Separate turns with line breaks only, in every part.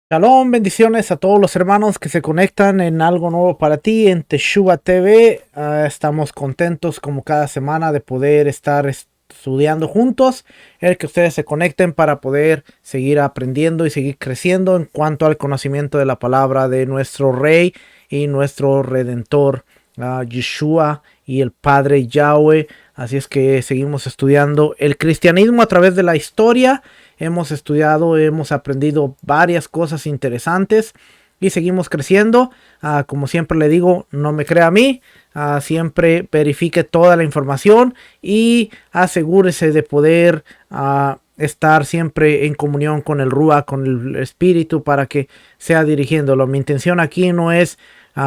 Shalom, bendiciones a todos los hermanos que se conectan en algo nuevo para ti en Teshuvah TV. Estamos contentos como cada semana de poder estar estudiando juntos, el que ustedes se conecten para poder seguir aprendiendo y seguir creciendo en cuanto al conocimiento de la palabra de nuestro Rey y nuestro Redentor, Yeshua y el Padre Yahweh. Así es que seguimos estudiando el cristianismo a través de la historia. Hemos estudiado, hemos aprendido varias cosas interesantes y seguimos creciendo. Como siempre le digo, no me crea a mí. Siempre verifique toda la información y asegúrese de poder estar siempre en comunión con el Ruach, con el Espíritu, para que sea dirigiéndolo. Mi intención aquí no es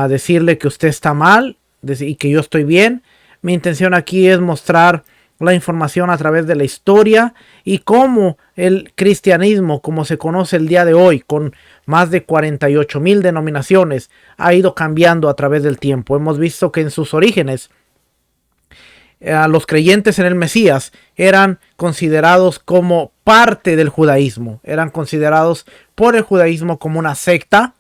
decirle que usted está mal y que yo estoy bien. Mi intención aquí es mostrar la información a través de la historia y cómo el cristianismo, como se conoce el día de hoy, con más de 48,000 denominaciones, ha ido cambiando a través del tiempo. Hemos visto que en sus orígenes, los creyentes en el Mesías eran considerados como parte del judaísmo, eran considerados por el judaísmo como una secta.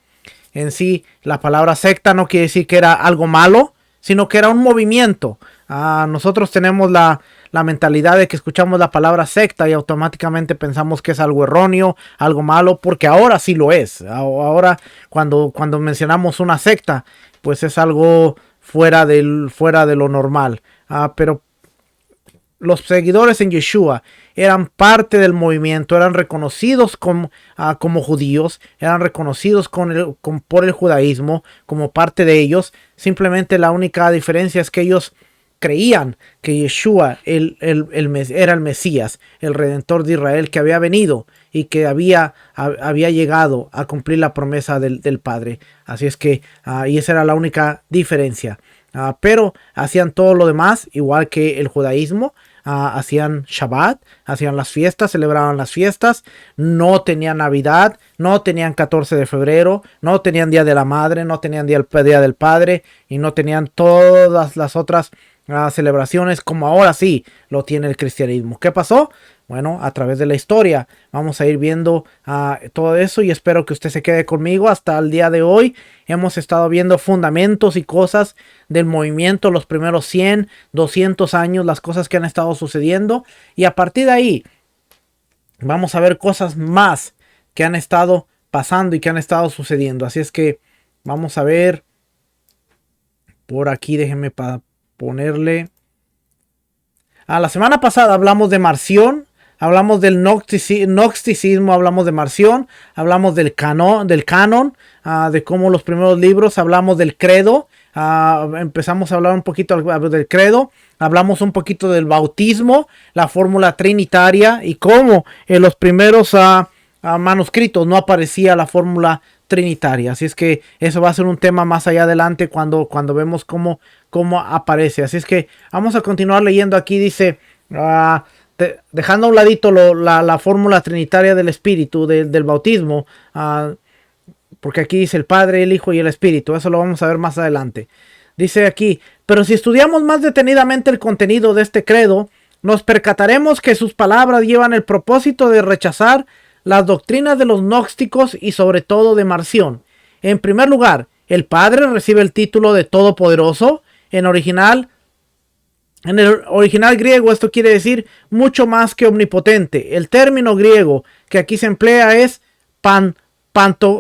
En sí, la palabra secta no quiere decir que era algo malo, sino que era un movimiento. Nosotros tenemos la mentalidad de que escuchamos la palabra secta y automáticamente pensamos que es algo erróneo, algo malo, porque ahora sí lo es. Ahora cuando mencionamos una secta, pues es algo fuera de lo normal. Pero los seguidores en Yeshua eran parte del movimiento, eran reconocidos como judíos, eran reconocidos por el judaísmo como parte de ellos. Simplemente la única diferencia es que ellos creían que Yeshua era el Mesías, el Redentor de Israel, que había venido y que había llegado a cumplir la promesa del Padre. Así es que, y esa era la única diferencia. Pero hacían todo lo demás, igual que el judaísmo. Hacían Shabbat, hacían las fiestas, celebraban las fiestas, no tenían Navidad, no tenían 14 de febrero, no tenían Día de la Madre, no tenían Día del Padre y no tenían todas las otras celebraciones como ahora sí lo tiene el cristianismo. ¿Qué pasó? Bueno, a través de la historia vamos a ir viendo todo eso y espero que usted se quede conmigo hasta el día de hoy. Hemos estado viendo fundamentos y cosas del movimiento, los primeros 100, 200 años, las cosas que han estado sucediendo, y a partir de ahí vamos a ver cosas más que han estado pasando y que han estado sucediendo. Así es que vamos a ver por aquí, déjenme ponerle. La semana pasada hablamos de Marción, hablamos del gnosticismo, hablamos de Marción, hablamos del canon, de cómo los primeros libros, hablamos del credo, empezamos a hablar un poquito del credo, hablamos un poquito del bautismo, la fórmula trinitaria y cómo en los primeros manuscritos no aparecía la fórmula trinitaria. Así es que eso va a ser un tema más allá adelante cuando vemos cómo aparece. Así es que vamos a continuar leyendo aquí. Dice, dejando a un ladito la fórmula trinitaria del Espíritu, del bautismo, porque aquí dice el Padre, el Hijo y el Espíritu. Eso lo vamos a ver más adelante. Dice aquí, pero si estudiamos más detenidamente el contenido de este credo, nos percataremos que sus palabras llevan el propósito de rechazar las doctrinas de los gnósticos y sobre todo de Marción. En primer lugar, el Padre recibe el título de Todopoderoso. En el original griego esto quiere decir mucho más que omnipotente. El término griego que aquí se emplea es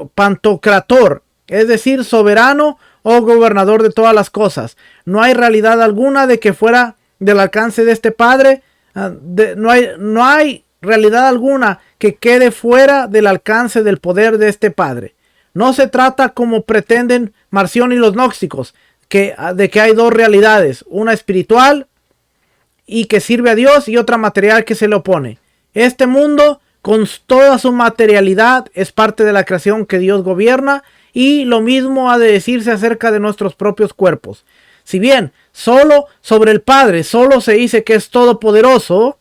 pantocrator, es decir, soberano o gobernador de todas las cosas. No hay realidad alguna de que fuera del alcance de este Padre. No hay realidad alguna que quede fuera del alcance del poder de este Padre. No se trata como pretenden Marción y los gnósticos, de que hay dos realidades, una espiritual y que sirve a Dios y otra material que se le opone. Este mundo con toda su materialidad es parte de la creación que Dios gobierna, y lo mismo ha de decirse acerca de nuestros propios cuerpos. Si bien solo sobre el Padre solo se dice que es todopoderoso,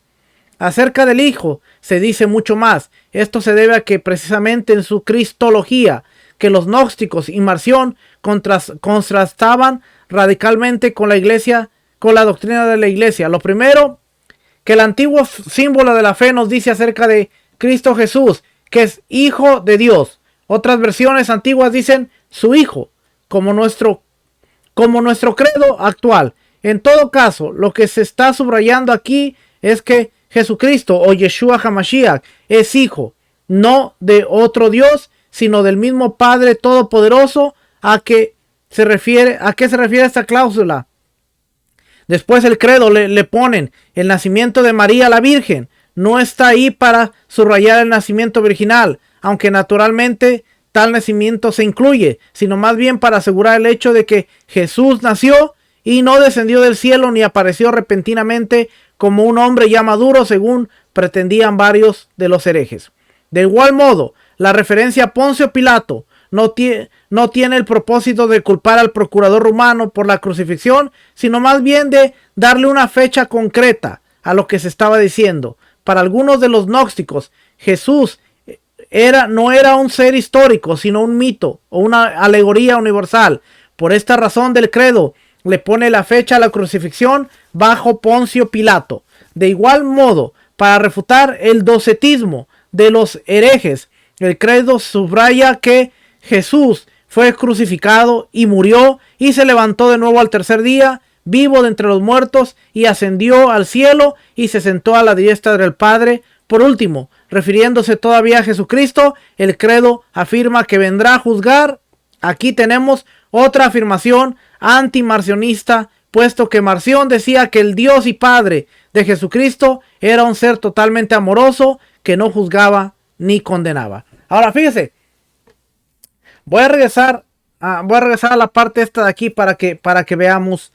acerca del Hijo se dice mucho más. Esto se debe a que precisamente en su cristología, que los gnósticos y Marción contrastaban radicalmente con la iglesia, con la doctrina de la iglesia. Lo primero que el antiguo símbolo de la fe nos dice acerca de Cristo Jesús, que es Hijo de Dios, Otras versiones antiguas dicen su Hijo, como nuestro credo actual. En todo caso, lo que se está subrayando aquí es que Jesucristo o Yeshua HaMashiach es hijo, no de otro Dios, sino del mismo Padre Todopoderoso. ¿A qué se refiere esta cláusula? Después el credo le ponen el nacimiento de María la Virgen. No está ahí para subrayar el nacimiento virginal, aunque naturalmente tal nacimiento se incluye, sino más bien para asegurar el hecho de que Jesús nació y no descendió del cielo ni apareció repentinamente como un hombre ya maduro, según pretendían varios de los herejes. De igual modo, la referencia a Poncio Pilato no tiene el propósito de culpar al procurador romano por la crucifixión, sino más bien de darle una fecha concreta a lo que se estaba diciendo. Para algunos de los gnósticos, Jesús no era un ser histórico, sino un mito o una alegoría universal. Por esta razón del credo, le pone la fecha a la crucifixión bajo Poncio Pilato. De igual modo, para refutar el docetismo de los herejes, el credo subraya que Jesús fue crucificado y murió y se levantó de nuevo al tercer día, vivo de entre los muertos, y ascendió al cielo y se sentó a la diestra del Padre. Por último, refiriéndose todavía a Jesucristo, el credo afirma que vendrá a juzgar. Aquí tenemos otra afirmación antimarcionista, puesto que Marción decía que el Dios y Padre de Jesucristo era un ser totalmente amoroso que no juzgaba ni condenaba. Ahora fíjese, voy a regresar a la parte esta de aquí para que veamos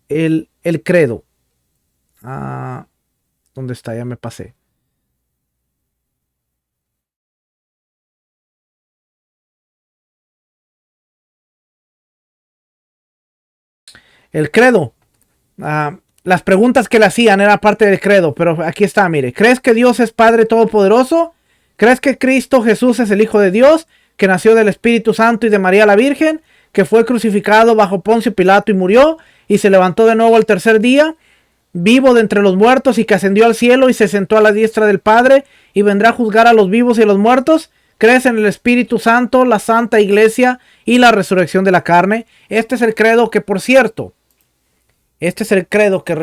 el credo. ¿Dónde está? Ya me pasé. El credo. Las preguntas que le hacían era parte del credo, pero aquí está, mire. ¿Crees que Dios es Padre Todopoderoso? ¿Crees que Cristo Jesús es el Hijo de Dios, que nació del Espíritu Santo y de María la Virgen, que fue crucificado bajo Poncio Pilato y murió, y se levantó de nuevo al tercer día, vivo de entre los muertos, y que ascendió al cielo y se sentó a la diestra del Padre, y vendrá a juzgar a los vivos y a los muertos? ¿Crees en el Espíritu Santo, la Santa Iglesia y la resurrección de la carne? Este es el credo que, por cierto, este es el credo que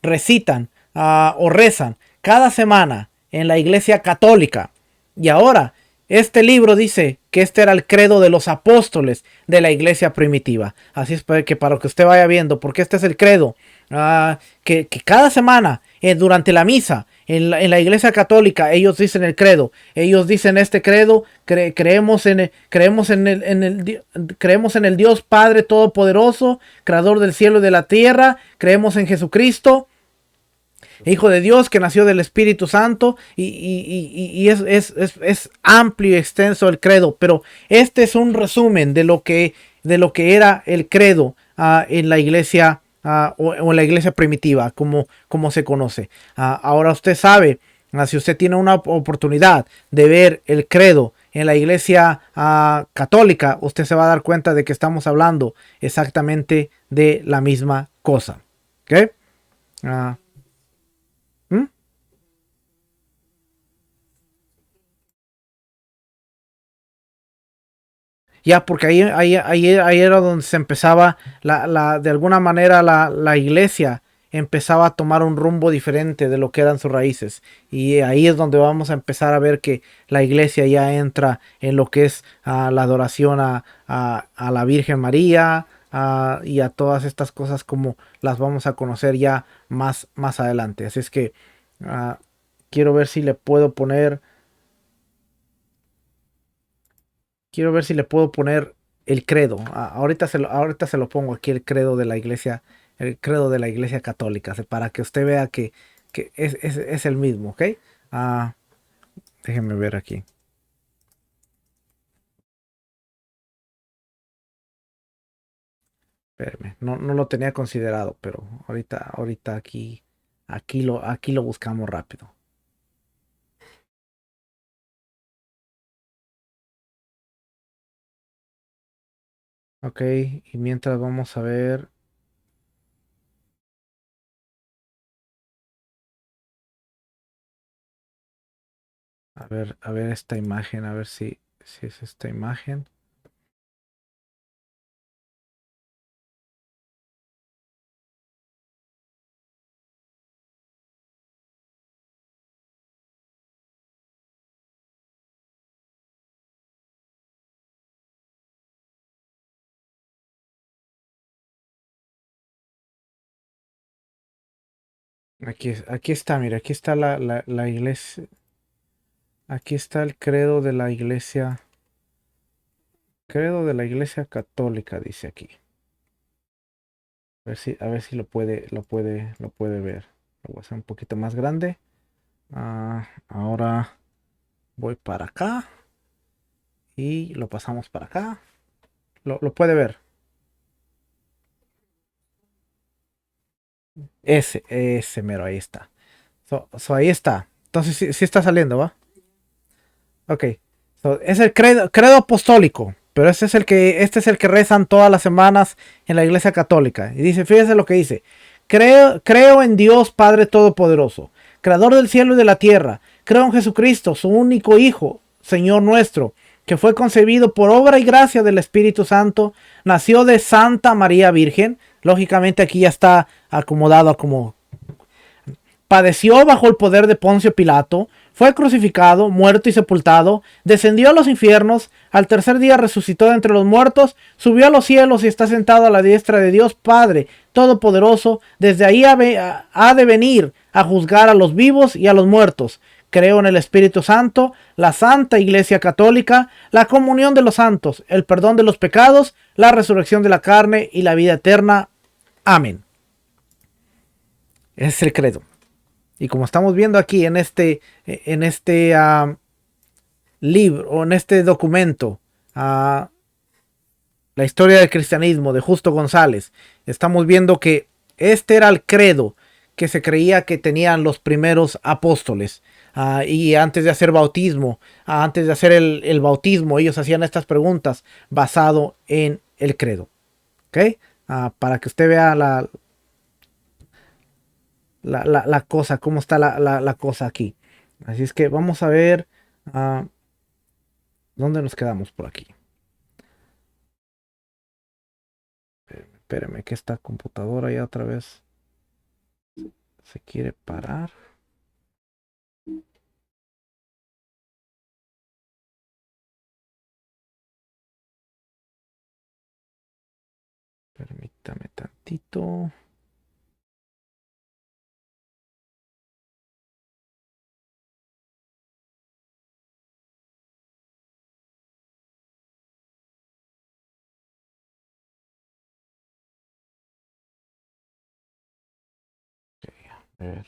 recitan o rezan cada semana en la iglesia católica. Y ahora, este libro dice que este era el credo de los apóstoles de la iglesia primitiva. Así es que para que usted vaya viendo, porque este es el credo que cada semana durante la misa en la iglesia católica ellos dicen el credo. Ellos dicen este credo: creemos en el Dios Padre Todopoderoso, creador del cielo y de la tierra. Creemos en Jesucristo, Hijo de Dios, que nació del Espíritu Santo. Y es amplio y extenso el credo, pero este es un resumen de lo que era el credo en la iglesia o en la iglesia primitiva, como se conoce. Ahora usted sabe, si usted tiene una oportunidad de ver el credo en la iglesia católica, usted se va a dar cuenta de que estamos hablando exactamente de la misma cosa. ¿Ok? ¿Mm? Ya, porque ahí era donde se empezaba, de alguna manera la iglesia empezaba a tomar un rumbo diferente de lo que eran sus raíces. Y ahí es donde vamos a empezar a ver que la iglesia ya entra en lo que es la adoración a la Virgen María, y a todas estas cosas como las vamos a conocer ya más adelante. Así es que ah, quiero ver si le puedo poner. Quiero ver si le puedo poner el credo. Ahorita se lo pongo aquí, el credo de la iglesia católica, para que usted vea que es el mismo, ¿ok? Ah, déjenme ver aquí. Espérame, no lo tenía considerado, pero ahorita aquí lo buscamos rápido. Ok, y mientras vamos a ver. A ver esta imagen, a ver si es esta imagen. Aquí está, mira, aquí está la iglesia. Aquí está el credo de la iglesia católica, dice aquí. A ver si lo puede ver. Lo voy a hacer un poquito más grande. Ahora voy para acá y lo pasamos para acá. Lo puede ver. Ese mero, ahí está. Ahí está. Entonces sí está saliendo, ¿va? Ok. Es el credo apostólico. Pero este es el que rezan todas las semanas en la iglesia católica. Y dice, fíjese lo que dice. Creo en Dios Padre Todopoderoso, Creador del cielo y de la tierra. Creo en Jesucristo, su único Hijo, Señor nuestro, que fue concebido por obra y gracia del Espíritu Santo, nació de Santa María Virgen. Lógicamente aquí ya está acomodado como padeció bajo el poder de Poncio Pilato, fue crucificado, muerto y sepultado, descendió a los infiernos, al tercer día resucitó de entre los muertos, subió a los cielos y está sentado a la diestra de Dios Padre Todopoderoso, desde ahí ha de venir a juzgar a los vivos y a los muertos. Creo en el Espíritu Santo, la Santa Iglesia Católica, la comunión de los santos, el perdón de los pecados, la resurrección de la carne y la vida eterna. Amén. Ese es el credo. Y como estamos viendo aquí en este libro o en este documento, uh, la historia del cristianismo de Justo González, estamos viendo que este era el credo que se creía que tenían los primeros apóstoles. Y antes de hacer bautismo, antes de hacer el bautismo, ellos hacían estas preguntas basado en el credo. ¿Ok? Para que usted vea la cosa, cómo está la cosa aquí. Así es que vamos a ver dónde nos quedamos por aquí. Espérame que esta computadora ya otra vez se quiere parar. Permítame tantito. A ver.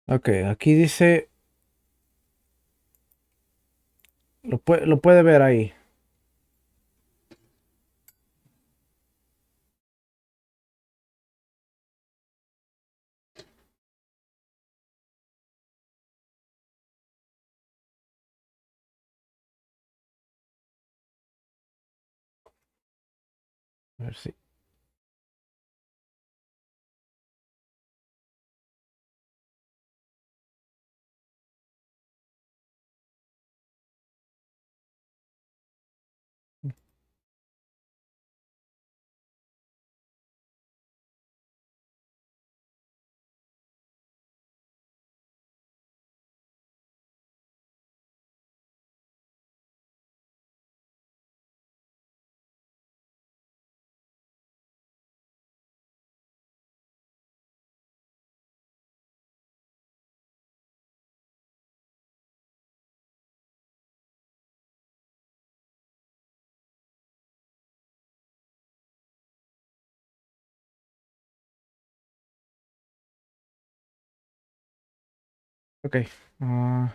Ok, aquí dice, lo puede ver ahí. A ver si. Ok. ah,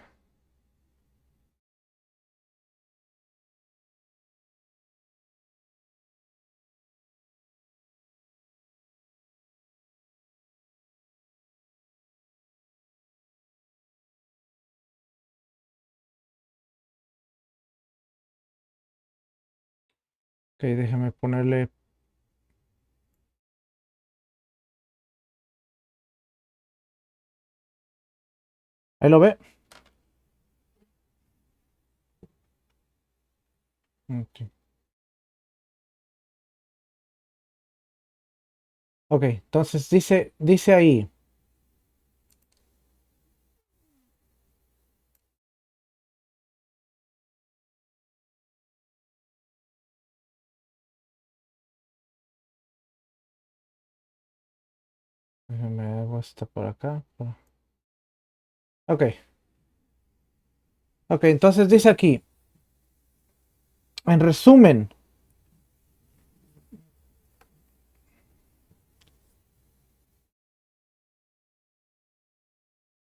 Ok, déjame ponerle. Ahí lo ve. Ok, ok, entonces dice ahí. Déjame hago esta por acá. Ok, ok, entonces dice aquí. En resumen,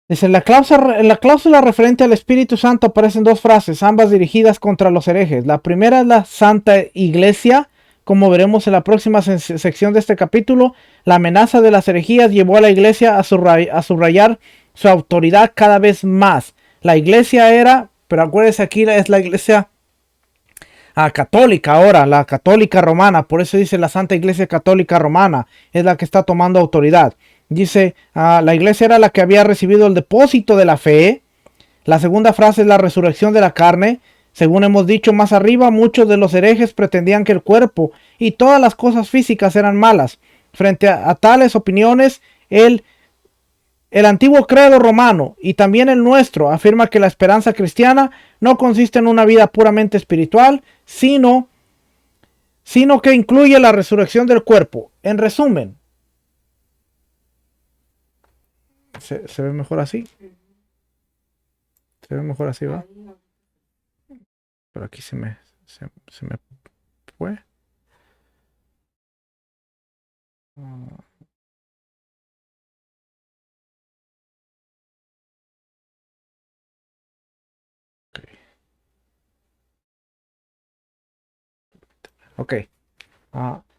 dice, la cláusula referente al Espíritu Santo aparecen dos frases, ambas dirigidas contra los herejes. La primera es la Santa Iglesia, como veremos en la próxima sección de este capítulo. La amenaza de las herejías llevó a la Iglesia a subrayar su autoridad cada vez más. La Iglesia era, pero acuérdense aquí es la Iglesia católica ahora, la católica romana, por eso dice la Santa Iglesia Católica Romana, es la que está tomando autoridad. Dice, la iglesia era la que había recibido el depósito de la fe. La segunda frase es la resurrección de la carne. Según hemos dicho más arriba, muchos de los herejes pretendían que el cuerpo y todas las cosas físicas eran malas. Frente a tales opiniones, el antiguo credo romano y también el nuestro afirma que la esperanza cristiana no consiste en una vida puramente espiritual, sino que incluye la resurrección del cuerpo. En resumen, ¿se ve mejor así? Se ve mejor así, ¿va? Pero aquí se me fue. Ok.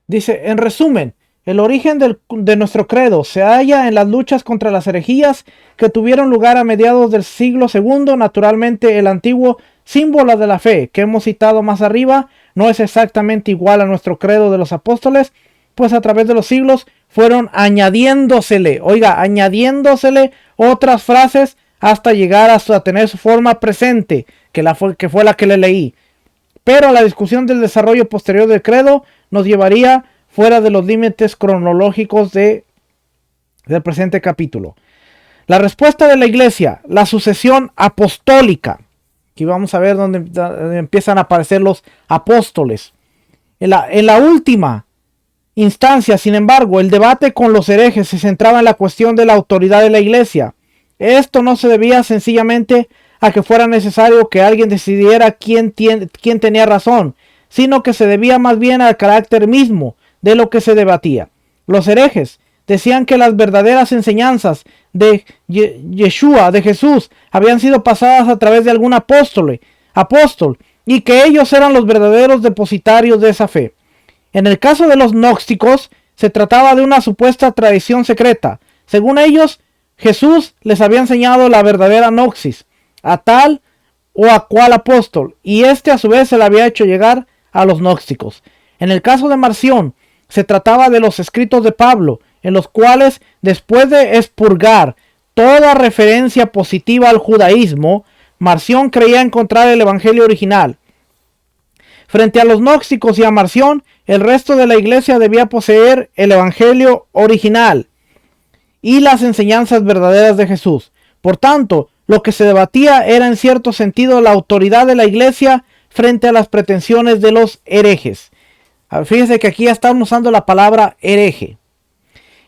Dice, en resumen, el origen de nuestro credo se halla en las luchas contra las herejías que tuvieron lugar a mediados del siglo II. Naturalmente, el antiguo símbolo de la fe que hemos citado más arriba no es exactamente igual a nuestro credo de los apóstoles, pues a través de los siglos fueron añadiéndosele otras frases hasta llegar a tener su forma presente, que fue la que le leí. Pero la discusión del desarrollo posterior del credo nos llevaría fuera de los límites cronológicos del presente capítulo. La respuesta de la iglesia, la sucesión apostólica. Aquí vamos a ver dónde empiezan a aparecer los apóstoles. En la última instancia, sin embargo, el debate con los herejes se centraba en la cuestión de la autoridad de la iglesia. Esto no se debía sencillamente a que fuera necesario que alguien decidiera quién tenía razón, sino que se debía más bien al carácter mismo de lo que se debatía. Los herejes decían que las verdaderas enseñanzas de Yeshua, de Jesús, habían sido pasadas a través de algún apóstol, y que ellos eran los verdaderos depositarios de esa fe. En el caso de los gnósticos, se trataba de una supuesta tradición secreta. Según ellos, Jesús les había enseñado la verdadera gnosis a tal o a cual apóstol, y este a su vez se la había hecho llegar a los gnósticos. En el caso de Marción, se trataba de los escritos de Pablo, en los cuales, después de expurgar toda referencia positiva al judaísmo, Marción creía encontrar el evangelio original. Frente a los gnósticos y a Marción, el resto de la iglesia debía poseer el evangelio original y las enseñanzas verdaderas de Jesús. Por tanto, lo que se debatía era en cierto sentido la autoridad de la iglesia frente a las pretensiones de los herejes. Fíjense que aquí ya estamos usando la palabra hereje.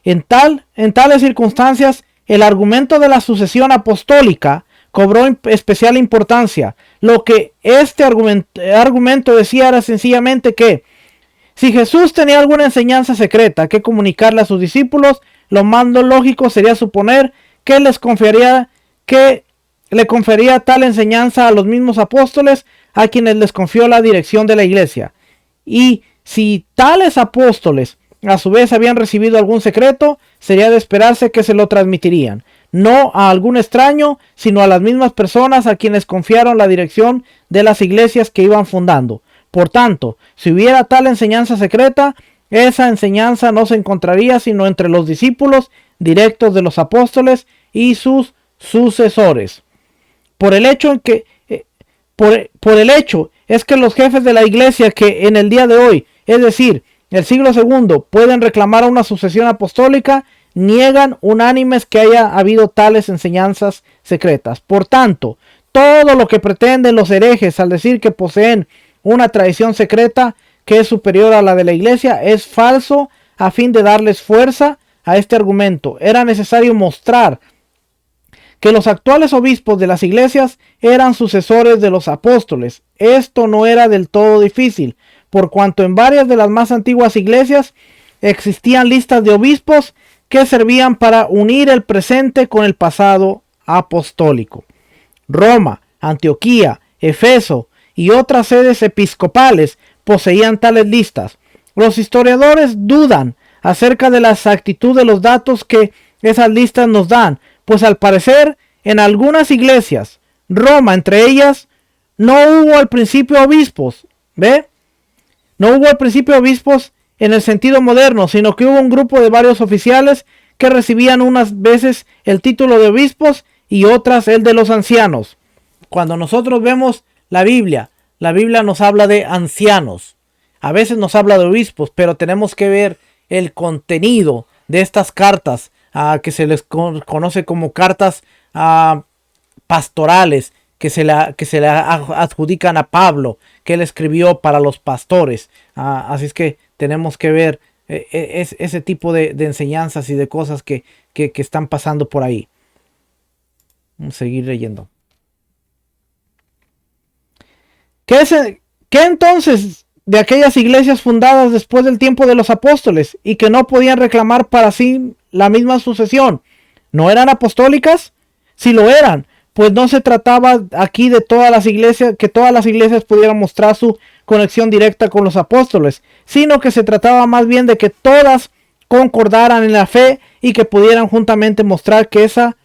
En tales circunstancias, el argumento de la sucesión apostólica cobró especial importancia. Lo que este argumento decía era sencillamente que si Jesús tenía alguna enseñanza secreta que comunicarle a sus discípulos, lo más lógico sería suponer que le confería tal enseñanza a los mismos apóstoles a quienes les confió la dirección de la iglesia. Y si tales apóstoles a su vez habían recibido algún secreto, sería de esperarse que se lo transmitirían, no a algún extraño, sino a las mismas personas a quienes confiaron la dirección de las iglesias que iban fundando. Por tanto, si hubiera tal enseñanza secreta, esa enseñanza no se encontraría sino entre los discípulos directos de los apóstoles y sus sucesores. Por el hecho es que los jefes de la iglesia que en el día de hoy, es decir, el siglo II, pueden reclamar una sucesión apostólica, niegan unánimes que haya habido tales enseñanzas secretas. Por tanto, todo lo que pretenden los herejes al decir que poseen una tradición secreta que es superior a la de la iglesia es falso. A fin de darles fuerza a este argumento, era necesario mostrar que los actuales obispos de las iglesias eran sucesores de los apóstoles. Esto no era del todo difícil, por cuanto en varias de las más antiguas iglesias existían listas de obispos que servían para unir el presente con el pasado apostólico. Roma, Antioquía, Efeso y otras sedes episcopales poseían tales listas. Los historiadores dudan acerca de la exactitud de los datos que esas listas nos dan, pues al parecer en algunas iglesias, Roma entre ellas, no hubo al principio obispos, ¿ve? No hubo al principio obispos en el sentido moderno, sino que hubo un grupo de varios oficiales que recibían unas veces el título de obispos y otras el de los ancianos. Cuando nosotros vemos la Biblia nos habla de ancianos. A veces nos habla de obispos, pero tenemos que ver el contenido de estas cartas que se les conoce como cartas pastorales, que se le adjudican a Pablo, que él escribió para los pastores. Así es que tenemos que ver ese tipo de enseñanzas y de cosas que están pasando por ahí. Vamos a seguir leyendo. ¿Qué entonces de aquellas iglesias fundadas después del tiempo de los apóstoles y que no podían reclamar para sí la misma sucesión? ¿No eran apostólicas? Si lo eran, pues no se trataba aquí de todas las iglesias, que todas las iglesias pudieran mostrar su conexión directa con los apóstoles, sino que se trataba más bien de que todas concordaran en la fe y que pudieran juntamente mostrar que esa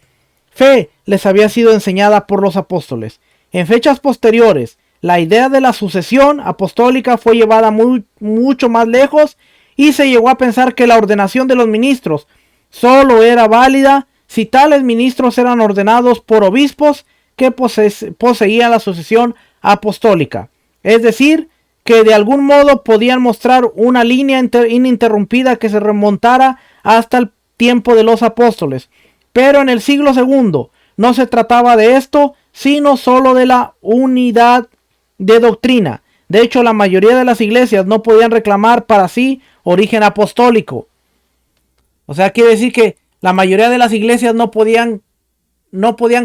fe les había sido enseñada por los apóstoles. En fechas posteriores, la idea de la sucesión apostólica fue llevada mucho más lejos y se llegó a pensar que la ordenación de los ministros solo era válida si tales ministros eran ordenados por obispos que poseían la sucesión apostólica. Es decir, que de algún modo podían mostrar una línea ininterrumpida que se remontara hasta el tiempo de los apóstoles. Pero en el siglo II no se trataba de esto, sino solo de la unidad de doctrina. De hecho, la mayoría de las iglesias no podían reclamar para sí origen apostólico. O sea, quiere decir que la mayoría de las iglesias no podían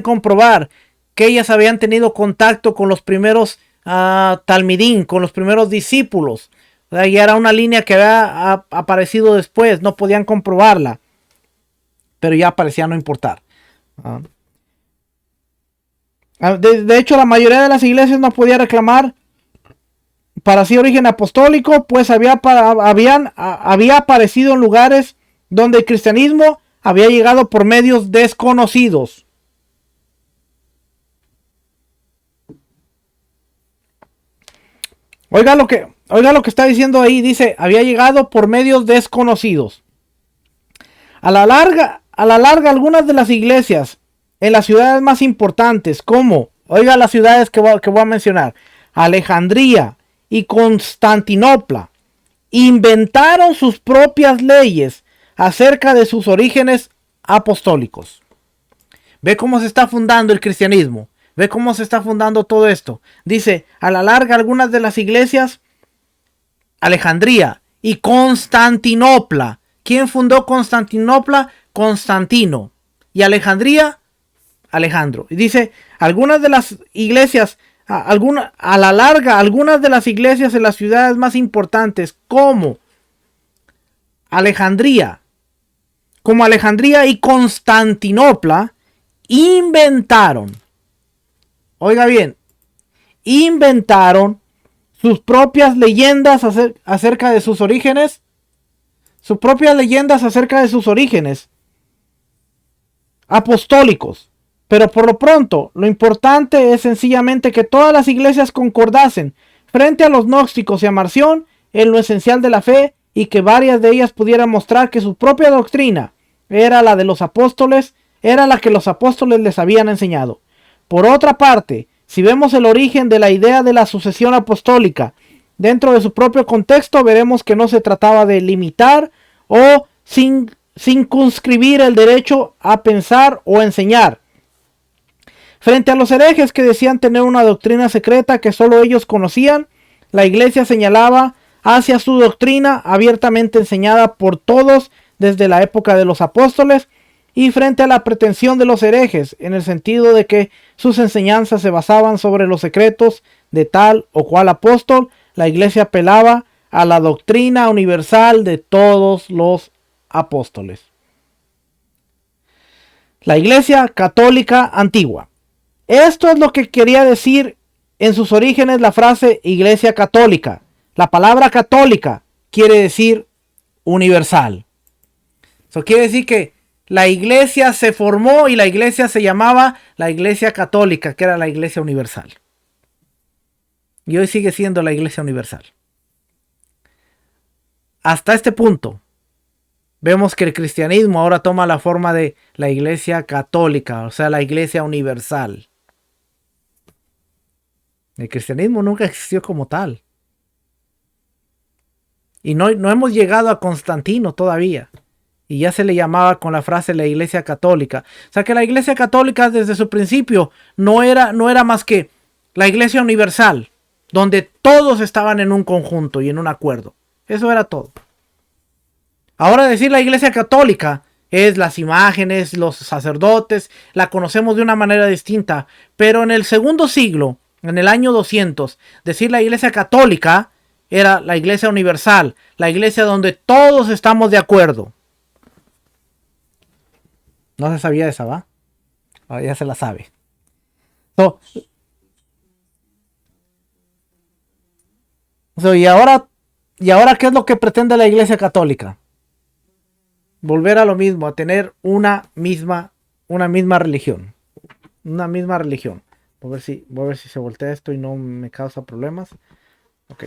comprobar que ellas habían tenido contacto con los primeros talmidín, con los primeros discípulos. O sea, ya era una línea que había aparecido después, no podían comprobarla, pero ya parecía no importar. De hecho, la mayoría de las iglesias no podía reclamar para sí origen apostólico, pues había aparecido en lugares donde el cristianismo había llegado por medios desconocidos. Oiga lo que está diciendo ahí. Dice, había llegado por medios desconocidos. A la larga, algunas de las iglesias en las ciudades más importantes, como, oiga las ciudades que voy a mencionar, Alejandría y Constantinopla, inventaron sus propias leyes acerca de sus orígenes apostólicos. Ve cómo se está fundando el cristianismo. Ve cómo se está fundando todo esto. Dice, a la larga algunas de las iglesias, Alejandría y Constantinopla. ¿Quién fundó Constantinopla? Constantino. Y Alejandría, Alejandro. Y dice, algunas de las iglesias, a la larga, algunas de las iglesias en las ciudades más importantes, como Alejandría y Constantinopla, inventaron, oiga bien, inventaron sus propias leyendas acerca de sus orígenes, apostólicos. Pero por lo pronto, lo importante es sencillamente que todas las iglesias concordasen frente a los gnósticos y a Marción en lo esencial de la fe, y que varias de ellas pudieran mostrar que su propia doctrina era la de los apóstoles, era la que los apóstoles les habían enseñado. Por otra parte, si vemos el origen de la idea de la sucesión apostólica dentro de su propio contexto, veremos que no se trataba de limitar o circunscribir el derecho a pensar o enseñar. Frente a los herejes que decían tener una doctrina secreta que solo ellos conocían, la iglesia señalaba hacia su doctrina abiertamente enseñada por todos desde la época de los apóstoles, y frente a la pretensión de los herejes, en el sentido de que sus enseñanzas se basaban sobre los secretos de tal o cual apóstol, la iglesia apelaba a la doctrina universal de todos los apóstoles. La iglesia católica antigua. Esto es lo que quería decir en sus orígenes la frase iglesia católica. La palabra católica quiere decir universal. Eso quiere decir que la iglesia se formó y la iglesia se llamaba la iglesia católica, que era la iglesia universal. Y hoy sigue siendo la iglesia universal. Hasta este punto, vemos que el cristianismo ahora toma la forma de la iglesia católica, o sea, la iglesia universal. El cristianismo nunca existió como tal. Y no hemos llegado a Constantino todavía. Y ya se le llamaba con la frase la iglesia católica. O sea que la iglesia católica desde su principio no era más que la iglesia universal, donde todos estaban en un conjunto y en un acuerdo. Eso era todo. Ahora decir la iglesia católica es las imágenes, los sacerdotes, la conocemos de una manera distinta. Pero en el segundo siglo, en el año 200, decir la iglesia católica era la iglesia universal, la iglesia donde todos estamos de acuerdo. No se sabía esa, ¿va? Ahora ya se la sabe. ¿Y ahora qué es lo que pretende la iglesia católica? Volver a lo mismo, a tener una misma religión. Una misma religión. Voy a ver si se voltea esto y no me causa problemas. Ok.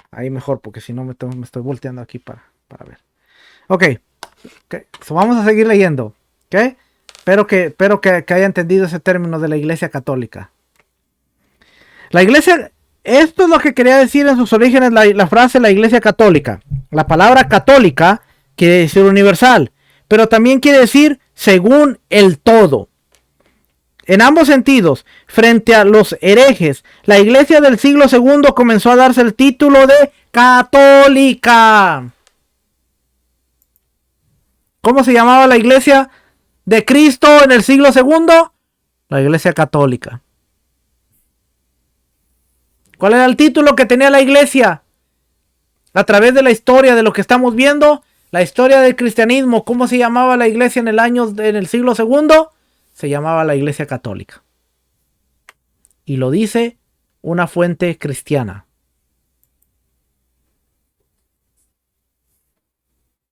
Ahí mejor, porque si no me estoy volteando aquí para ver. Ok. So, vamos a seguir leyendo. ¿Ok? Espero que haya entendido ese término de la iglesia católica. La iglesia, esto es lo que quería decir en sus orígenes la frase la iglesia católica. La palabra católica quiere decir universal, pero también quiere decir según el todo. En ambos sentidos, frente a los herejes, la iglesia del siglo II comenzó a darse el título de católica. ¿Cómo se llamaba la iglesia de Cristo en el siglo II? La iglesia católica. ¿Cuál era el título que tenía la iglesia? A través de la historia de lo que estamos viendo, la historia del cristianismo, ¿cómo se llamaba la iglesia en el siglo II? Se llamaba la iglesia católica. Y lo dice una fuente cristiana.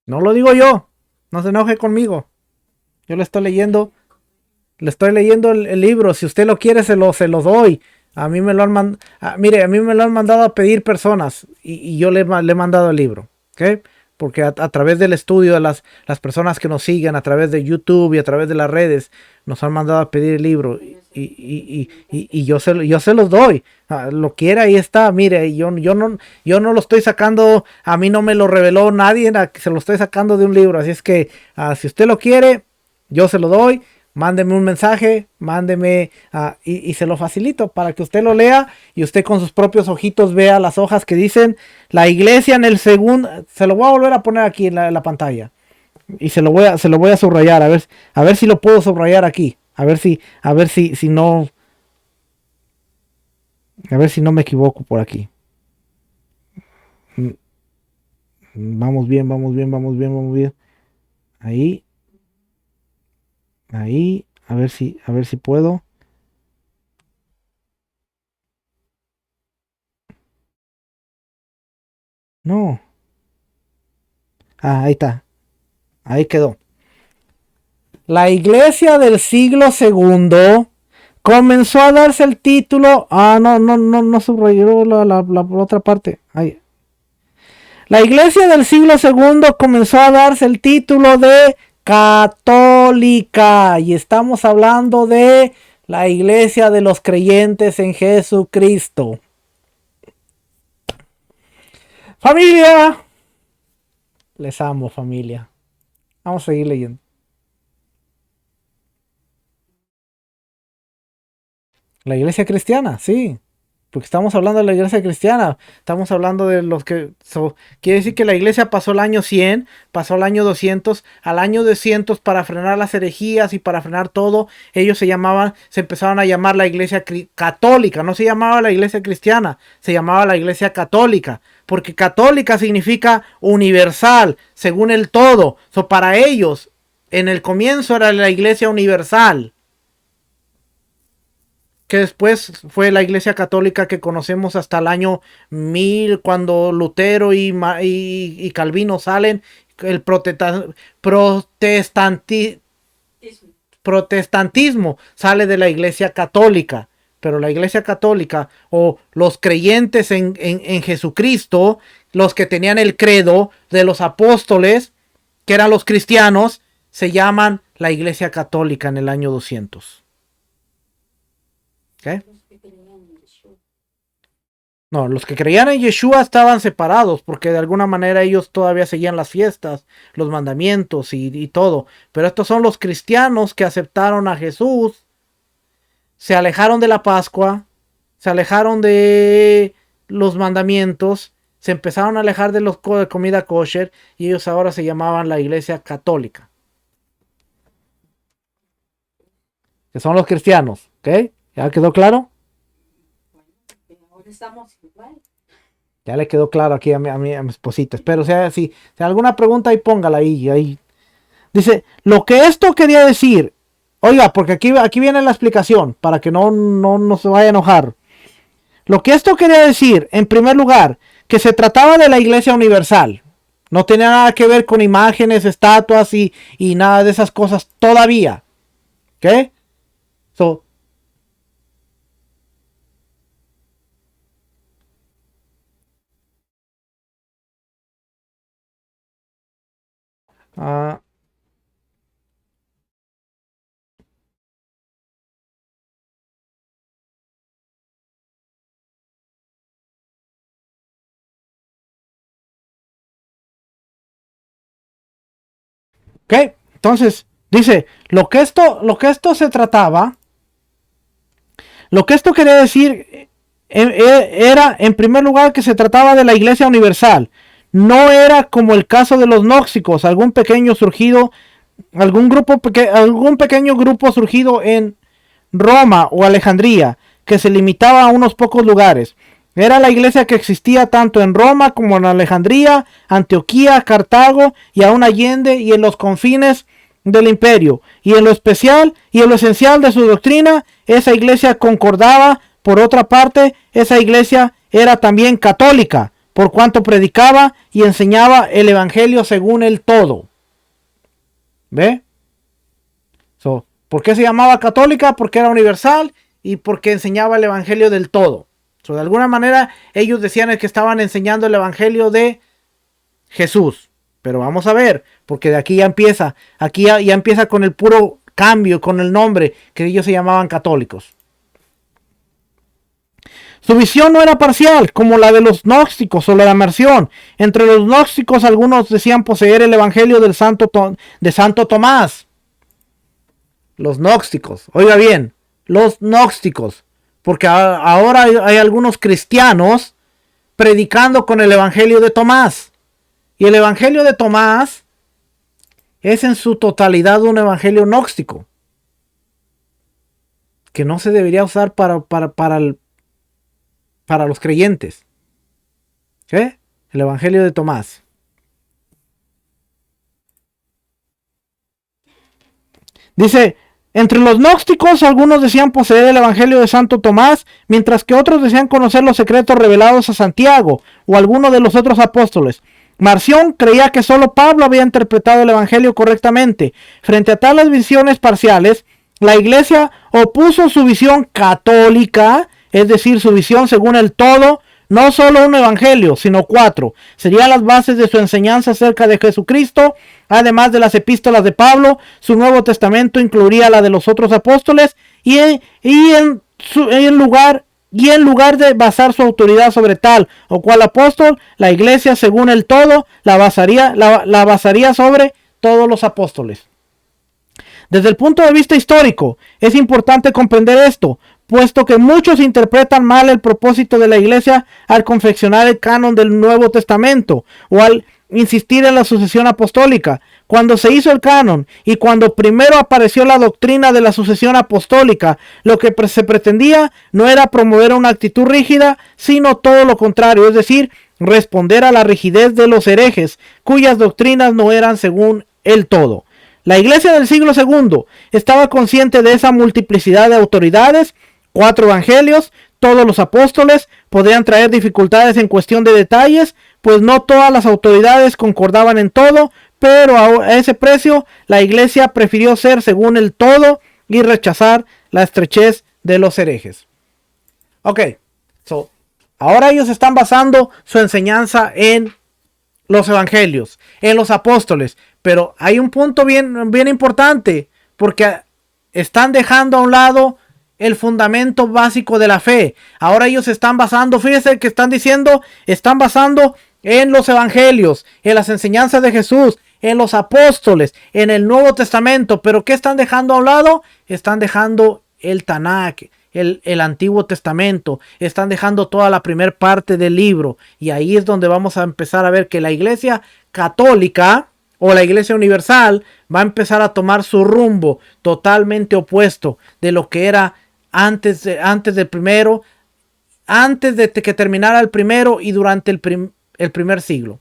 No lo digo yo. No se enoje conmigo. Yo le estoy leyendo el libro. Si usted lo quiere, se lo doy. A mí me lo han mandado a pedir personas. Y yo le he mandado el libro. ¿Ok? Porque a través del estudio de las personas que nos siguen, a través de YouTube y a través de las redes, nos han mandado a pedir el libro. Y yo se los doy. Lo quiera, ahí está. Mire, yo no lo estoy sacando. A mí no me lo reveló nadie. Se lo estoy sacando de un libro. Así es que si usted lo quiere, yo se lo doy. Mándeme un mensaje, y se lo facilito para que usted lo lea y usted con sus propios ojitos vea las hojas que dicen la iglesia en el segundo. Se lo voy a volver a poner aquí en la pantalla y se lo voy a subrayar, a ver si lo puedo subrayar aquí, a ver si no me equivoco por aquí. Vamos bien. Ahí, a ver si puedo. No. Ahí está. Ahí quedó. La iglesia del siglo II comenzó a darse el título. No subrayó la otra parte. Ahí. La iglesia del siglo segundo comenzó a darse el título de católica. Y estamos hablando de la iglesia de los creyentes en Jesucristo. Familia. Les amo, familia. Vamos a seguir leyendo. La iglesia cristiana, sí. Porque estamos hablando de la iglesia cristiana. Estamos hablando de los que... quiere decir que la iglesia pasó el año 100, pasó el año 200, al año 200 para frenar las herejías y para frenar todo. Ellos se empezaron a llamar la iglesia católica. No se llamaba la iglesia cristiana, se llamaba la iglesia católica. Porque católica significa universal, según el todo. Para ellos, en el comienzo era la iglesia universal. Que después fue la iglesia católica que conocemos hasta el año 1000, cuando Lutero y Calvino salen, el protestantismo sale de la iglesia católica. Pero la iglesia católica, o los creyentes en Jesucristo, los que tenían el credo de los apóstoles, que eran los cristianos, se llaman la iglesia católica en el año 200. ¿Okay? No, los que creían en Yeshua estaban separados, porque de alguna manera ellos todavía seguían las fiestas, los mandamientos y todo. Pero estos son los cristianos que aceptaron a Jesús, se alejaron de la Pascua, se alejaron de los mandamientos, se empezaron a alejar de de comida kosher, y ellos ahora se llamaban la iglesia católica. Que son los cristianos, ¿ok? ¿Ya quedó claro? Ya le quedó claro aquí a mi esposita. Espero, si alguna pregunta ahí póngala ahí. Dice, lo que esto quería decir, oiga, porque aquí viene la explicación, para que no se vaya a enojar. Lo que esto quería decir, en primer lugar, que se trataba de la iglesia universal. No tenía nada que ver con imágenes, estatuas y nada de esas cosas todavía. ¿Ok? Ok, entonces dice, lo que esto se trataba, lo que esto quería decir era en primer lugar que se trataba de la iglesia universal. No era como el caso de los gnósticos, algún pequeño grupo surgido en Roma o Alejandría, que se limitaba a unos pocos lugares. Era la iglesia que existía tanto en Roma como en Alejandría, Antioquía, Cartago y aún Allende y en los confines del imperio. Y en lo especial y en lo esencial de su doctrina, esa iglesia concordaba. Por otra parte, esa iglesia era también católica, por cuanto predicaba y enseñaba el evangelio según el todo. ¿Ve? ¿Por qué se llamaba católica? Porque era universal y porque enseñaba el evangelio del todo. De alguna manera ellos decían que estaban enseñando el evangelio de Jesús. Pero vamos a ver, porque de aquí ya empieza. Aquí ya empieza con el puro cambio, con el nombre, que ellos se llamaban católicos. Su visión no era parcial, como la de los gnósticos o la de Marción. Entre los gnósticos algunos decían poseer el evangelio de Santo Tomás. Los gnósticos, oiga bien, los gnósticos. Porque ahora hay algunos cristianos predicando con el evangelio de Tomás. Y el evangelio de Tomás es en su totalidad un evangelio gnóstico, que no se debería usar para los creyentes. ¿Sí? El evangelio de Tomás. Dice, entre los gnósticos algunos decían poseer el evangelio de Santo Tomás, mientras que otros decían conocer los secretos revelados a Santiago o alguno de los otros apóstoles. Marción creía que solo Pablo había interpretado el evangelio correctamente. Frente a tales visiones parciales, la iglesia opuso su visión católica, es decir, su visión según el todo, no solo un evangelio, sino 4. Serían las bases de su enseñanza acerca de Jesucristo, además de las epístolas de Pablo. Su Nuevo Testamento incluiría la de los otros apóstoles y en lugar de basar su autoridad sobre tal o cual apóstol, la iglesia según el todo la basaría sobre todos los apóstoles. Desde el punto de vista histórico, es importante comprender esto, puesto que muchos interpretan mal el propósito de la iglesia al confeccionar el canon del Nuevo Testamento o al insistir en la sucesión apostólica. Cuando se hizo el canon y cuando primero apareció la doctrina de la sucesión apostólica, lo que se pretendía no era promover una actitud rígida, sino todo lo contrario, es decir, responder a la rigidez de los herejes, cuyas doctrinas no eran según el todo. La iglesia del siglo II estaba consciente de esa multiplicidad de autoridades. 4 evangelios, todos los apóstoles, podrían traer dificultades en cuestión de detalles, pues no todas las autoridades concordaban en todo, pero a ese precio la iglesia prefirió ser según el todo y rechazar la estrechez de los herejes. Ok, ahora ellos están basando su enseñanza en los evangelios, en los apóstoles, pero hay un punto bien importante, porque están dejando a un lado el fundamento básico de la fe. Ahora ellos están basando, fíjense que están basando en los evangelios, en las enseñanzas de Jesús, en los apóstoles, en el Nuevo Testamento. Pero ¿qué están dejando a un lado? Están dejando el Tanakh, el Antiguo Testamento. Están dejando toda la primera parte del libro. Y ahí es donde vamos a empezar a ver que la iglesia católica o la iglesia universal va a empezar a tomar su rumbo totalmente opuesto de lo que era antes del primero, antes de que terminara el primero y durante el primer siglo.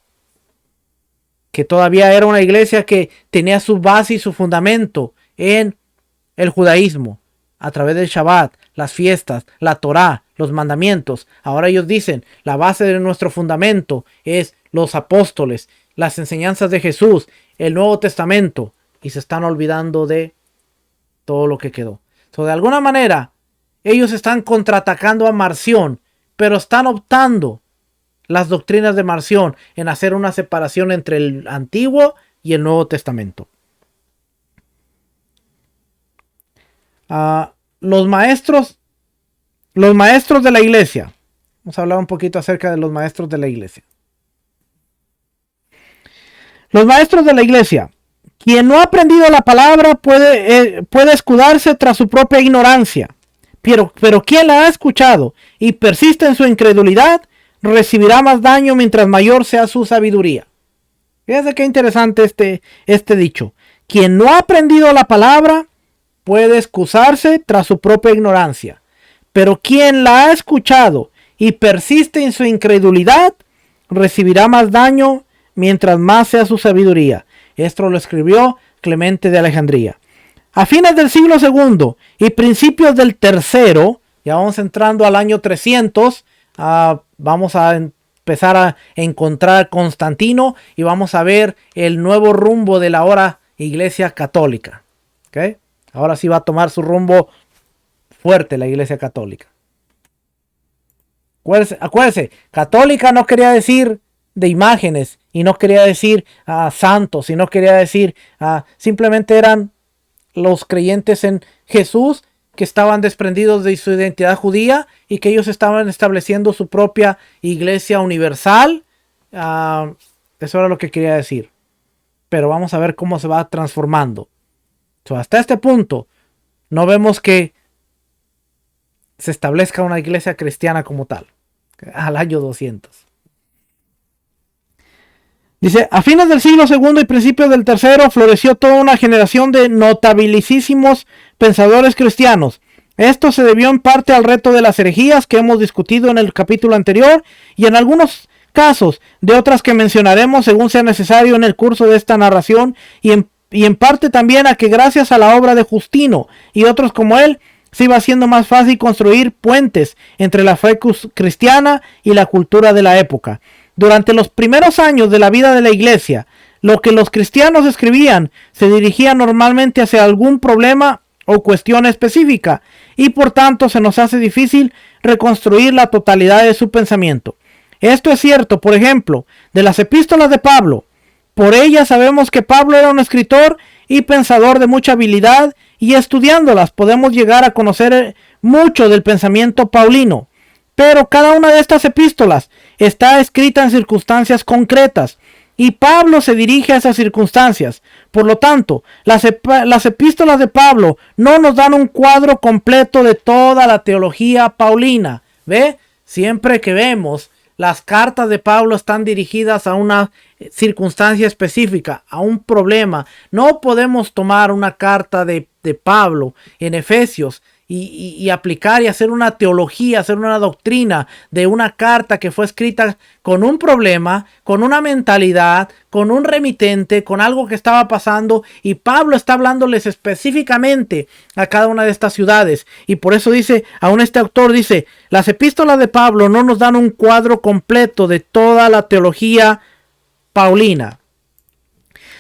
Que todavía era una iglesia que tenía su base y su fundamento en el judaísmo, a través del Shabbat, las fiestas, la Torá, los mandamientos. Ahora ellos dicen, la base de nuestro fundamento es los apóstoles, las enseñanzas de Jesús, el Nuevo Testamento, y se están olvidando de todo lo que quedó. De alguna manera, ellos están contraatacando a Marción, pero están optando las doctrinas de Marción en hacer una separación entre el Antiguo y el Nuevo Testamento. Los maestros de la iglesia. Vamos a hablar un poquito acerca de los maestros de la iglesia. Los maestros de la iglesia. Quien no ha aprendido la palabra puede escudarse tras su propia ignorancia. Pero quien la ha escuchado y persiste en su incredulidad, recibirá más daño mientras mayor sea su sabiduría. Fíjense qué interesante este dicho. Quien no ha aprendido la palabra puede excusarse tras su propia ignorancia. Pero quien la ha escuchado y persiste en su incredulidad, recibirá más daño mientras más sea su sabiduría. Esto lo escribió Clemente de Alejandría. A fines del siglo II y principios del tercero, ya vamos entrando al año 300, vamos a empezar a encontrar Constantino y vamos a ver el nuevo rumbo de la ahora Iglesia Católica. ¿Okay? Ahora sí va a tomar su rumbo fuerte la Iglesia Católica. Acuérdense, católica no quería decir de imágenes y no quería decir santos y no quería decir simplemente eran los creyentes en Jesús que estaban desprendidos de su identidad judía y que ellos estaban estableciendo su propia iglesia universal. Eso era lo que quería decir. Pero vamos a ver cómo se va transformando. Hasta este punto no vemos que se establezca una iglesia cristiana como tal. Al año 200. Dice, a fines del siglo II y principios del tercero floreció toda una generación de notabilísimos pensadores cristianos. Esto se debió en parte al reto de las herejías que hemos discutido en el capítulo anterior y en algunos casos de otras que mencionaremos según sea necesario en el curso de esta narración y en parte también a que gracias a la obra de Justino y otros como él se iba haciendo más fácil construir puentes entre la fe cristiana y la cultura de la época. Durante los primeros años de la vida de la iglesia, lo que los cristianos escribían se dirigía normalmente hacia algún problema o cuestión específica, y por tanto se nos hace difícil reconstruir la totalidad de su pensamiento. Esto es cierto, por ejemplo, de las epístolas de Pablo. Por ellas sabemos que Pablo era un escritor y pensador de mucha habilidad, y estudiándolas podemos llegar a conocer mucho del pensamiento paulino. Pero cada una de estas epístolas está escrita en circunstancias concretas, y Pablo se dirige a esas circunstancias. Por lo tanto, las epístolas de Pablo no nos dan un cuadro completo de toda la teología paulina. ¿Ve? Siempre que vemos las cartas de Pablo están dirigidas a una circunstancia específica, a un problema. No podemos tomar una carta de Pablo en Efesios y aplicar y hacer una teología, hacer una doctrina de una carta que fue escrita con un problema, con una mentalidad, con un remitente, con algo que estaba pasando, y Pablo está hablándoles específicamente a cada una de estas ciudades. Y por eso dice, aún este autor dice, las epístolas de Pablo no nos dan un cuadro completo de toda la teología paulina.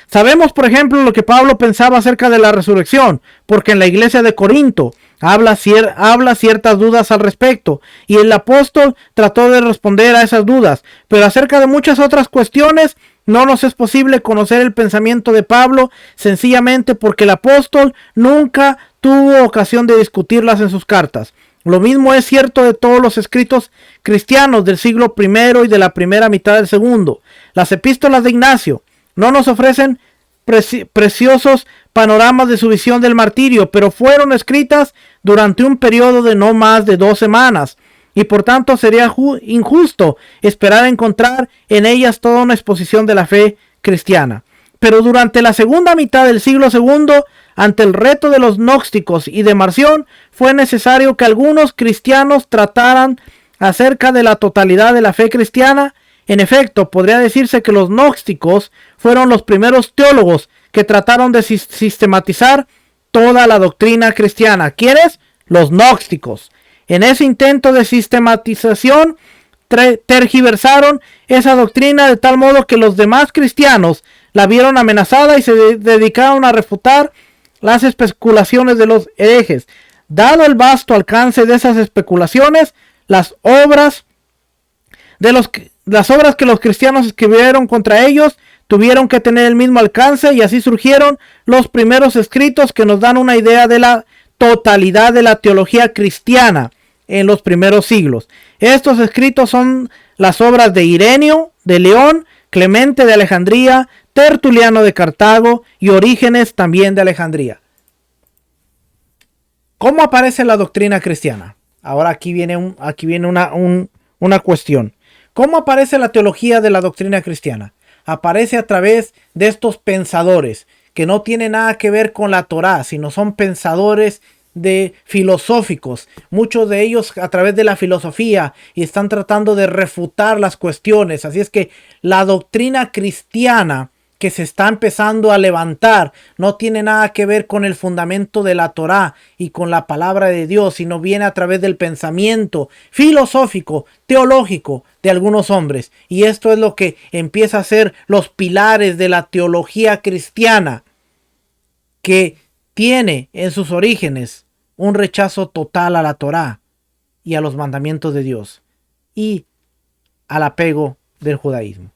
Sabemos, por ejemplo, lo que Pablo pensaba acerca de la resurrección, porque en la iglesia de Corinto habla ciertas dudas al respecto, y el apóstol trató de responder a esas dudas, pero acerca de muchas otras cuestiones no nos es posible conocer el pensamiento de Pablo, sencillamente porque el apóstol nunca tuvo ocasión de discutirlas en sus cartas. Lo mismo es cierto de todos los escritos cristianos del siglo I y de la primera mitad del segundo. Las epístolas de Ignacio no nos ofrecen preciosos panoramas de su visión del martirio, pero fueron escritas durante un periodo de no más de 2 semanas, y por tanto sería injusto esperar encontrar en ellas toda una exposición de la fe cristiana. Pero durante la segunda mitad del siglo II, ante el reto de los gnósticos y de Marción, fue necesario que algunos cristianos trataran acerca de la totalidad de la fe cristiana. En efecto, podría decirse que los gnósticos fueron los primeros teólogos que trataron de sistematizar toda la doctrina cristiana. ¿Quiénes? Los gnósticos. En ese intento de sistematización, tergiversaron esa doctrina de tal modo que los demás cristianos la vieron amenazada y se dedicaron a refutar las especulaciones de los herejes. Dado el vasto alcance de esas especulaciones, las obras que los cristianos escribieron contra ellos tuvieron que tener el mismo alcance, y así surgieron los primeros escritos que nos dan una idea de la totalidad de la teología cristiana en los primeros siglos. Estos escritos son las obras de Ireneo de León, Clemente de Alejandría, Tertuliano de Cartago y Orígenes también de Alejandría. ¿Cómo aparece la doctrina cristiana? Ahora aquí viene una cuestión. ¿Cómo aparece la teología de la doctrina cristiana? Aparece a través de estos pensadores que no tienen nada que ver con la Torá, sino son pensadores filosóficos, muchos de ellos a través de la filosofía, y están tratando de refutar las cuestiones. Así es que la doctrina cristiana que se está empezando a levantar no tiene nada que ver con el fundamento de la Torá y con la palabra de Dios, sino viene a través del pensamiento filosófico, teológico de algunos hombres. Y esto es lo que empieza a ser los pilares de la teología cristiana, que tiene en sus orígenes un rechazo total a la Torá y a los mandamientos de Dios y al apego del judaísmo.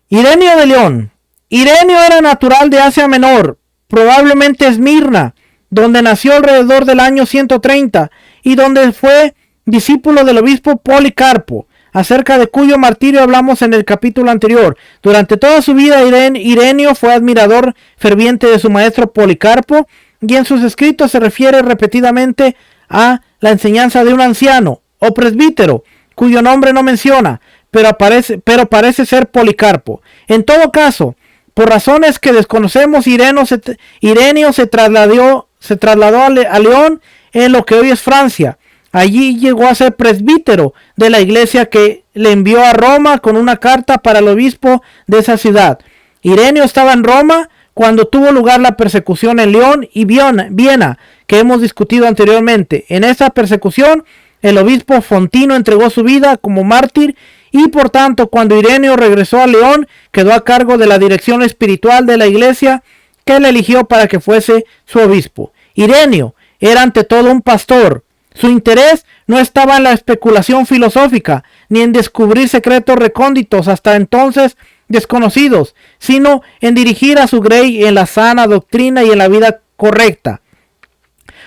Ireneo de León. Ireneo era natural de Asia Menor, probablemente Esmirna, donde nació alrededor del año 130 y donde fue discípulo del obispo Policarpo, acerca de cuyo martirio hablamos en el capítulo anterior. Durante toda su vida Ireneo fue admirador ferviente de su maestro Policarpo, y en sus escritos se refiere repetidamente a la enseñanza de un anciano o presbítero, cuyo nombre no menciona, pero parece ser Policarpo. En todo caso, por razones que desconocemos, Ireneo se trasladó a León, en lo que hoy es Francia. Allí llegó a ser presbítero de la iglesia que le envió a Roma con una carta para el obispo de esa ciudad. Ireneo estaba en Roma cuando tuvo lugar la persecución en León y Viena, que hemos discutido anteriormente. En esa persecución, el obispo Fontino entregó su vida como mártir, y por tanto, cuando Ireneo regresó a León, quedó a cargo de la dirección espiritual de la iglesia que él eligió para que fuese su obispo. Ireneo era ante todo un pastor. Su interés no estaba en la especulación filosófica, ni en descubrir secretos recónditos hasta entonces desconocidos, sino en dirigir a su grey en la sana doctrina y en la vida correcta.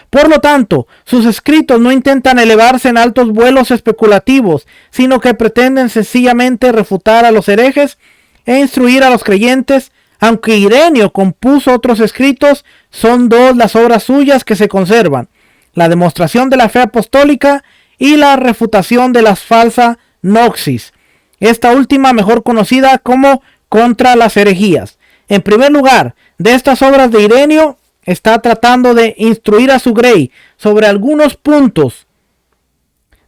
Por lo tanto, sus escritos no intentan elevarse en altos vuelos especulativos, sino que pretenden sencillamente refutar a los herejes e instruir a los creyentes. Aunque Ireneo compuso otros escritos, son dos las obras suyas que se conservan: la demostración de la fe apostólica y la refutación de la falsa noxis, esta última mejor conocida como Contra las herejías. En primer lugar, de estas obras de Ireneo, está tratando de instruir a su grey sobre algunos puntos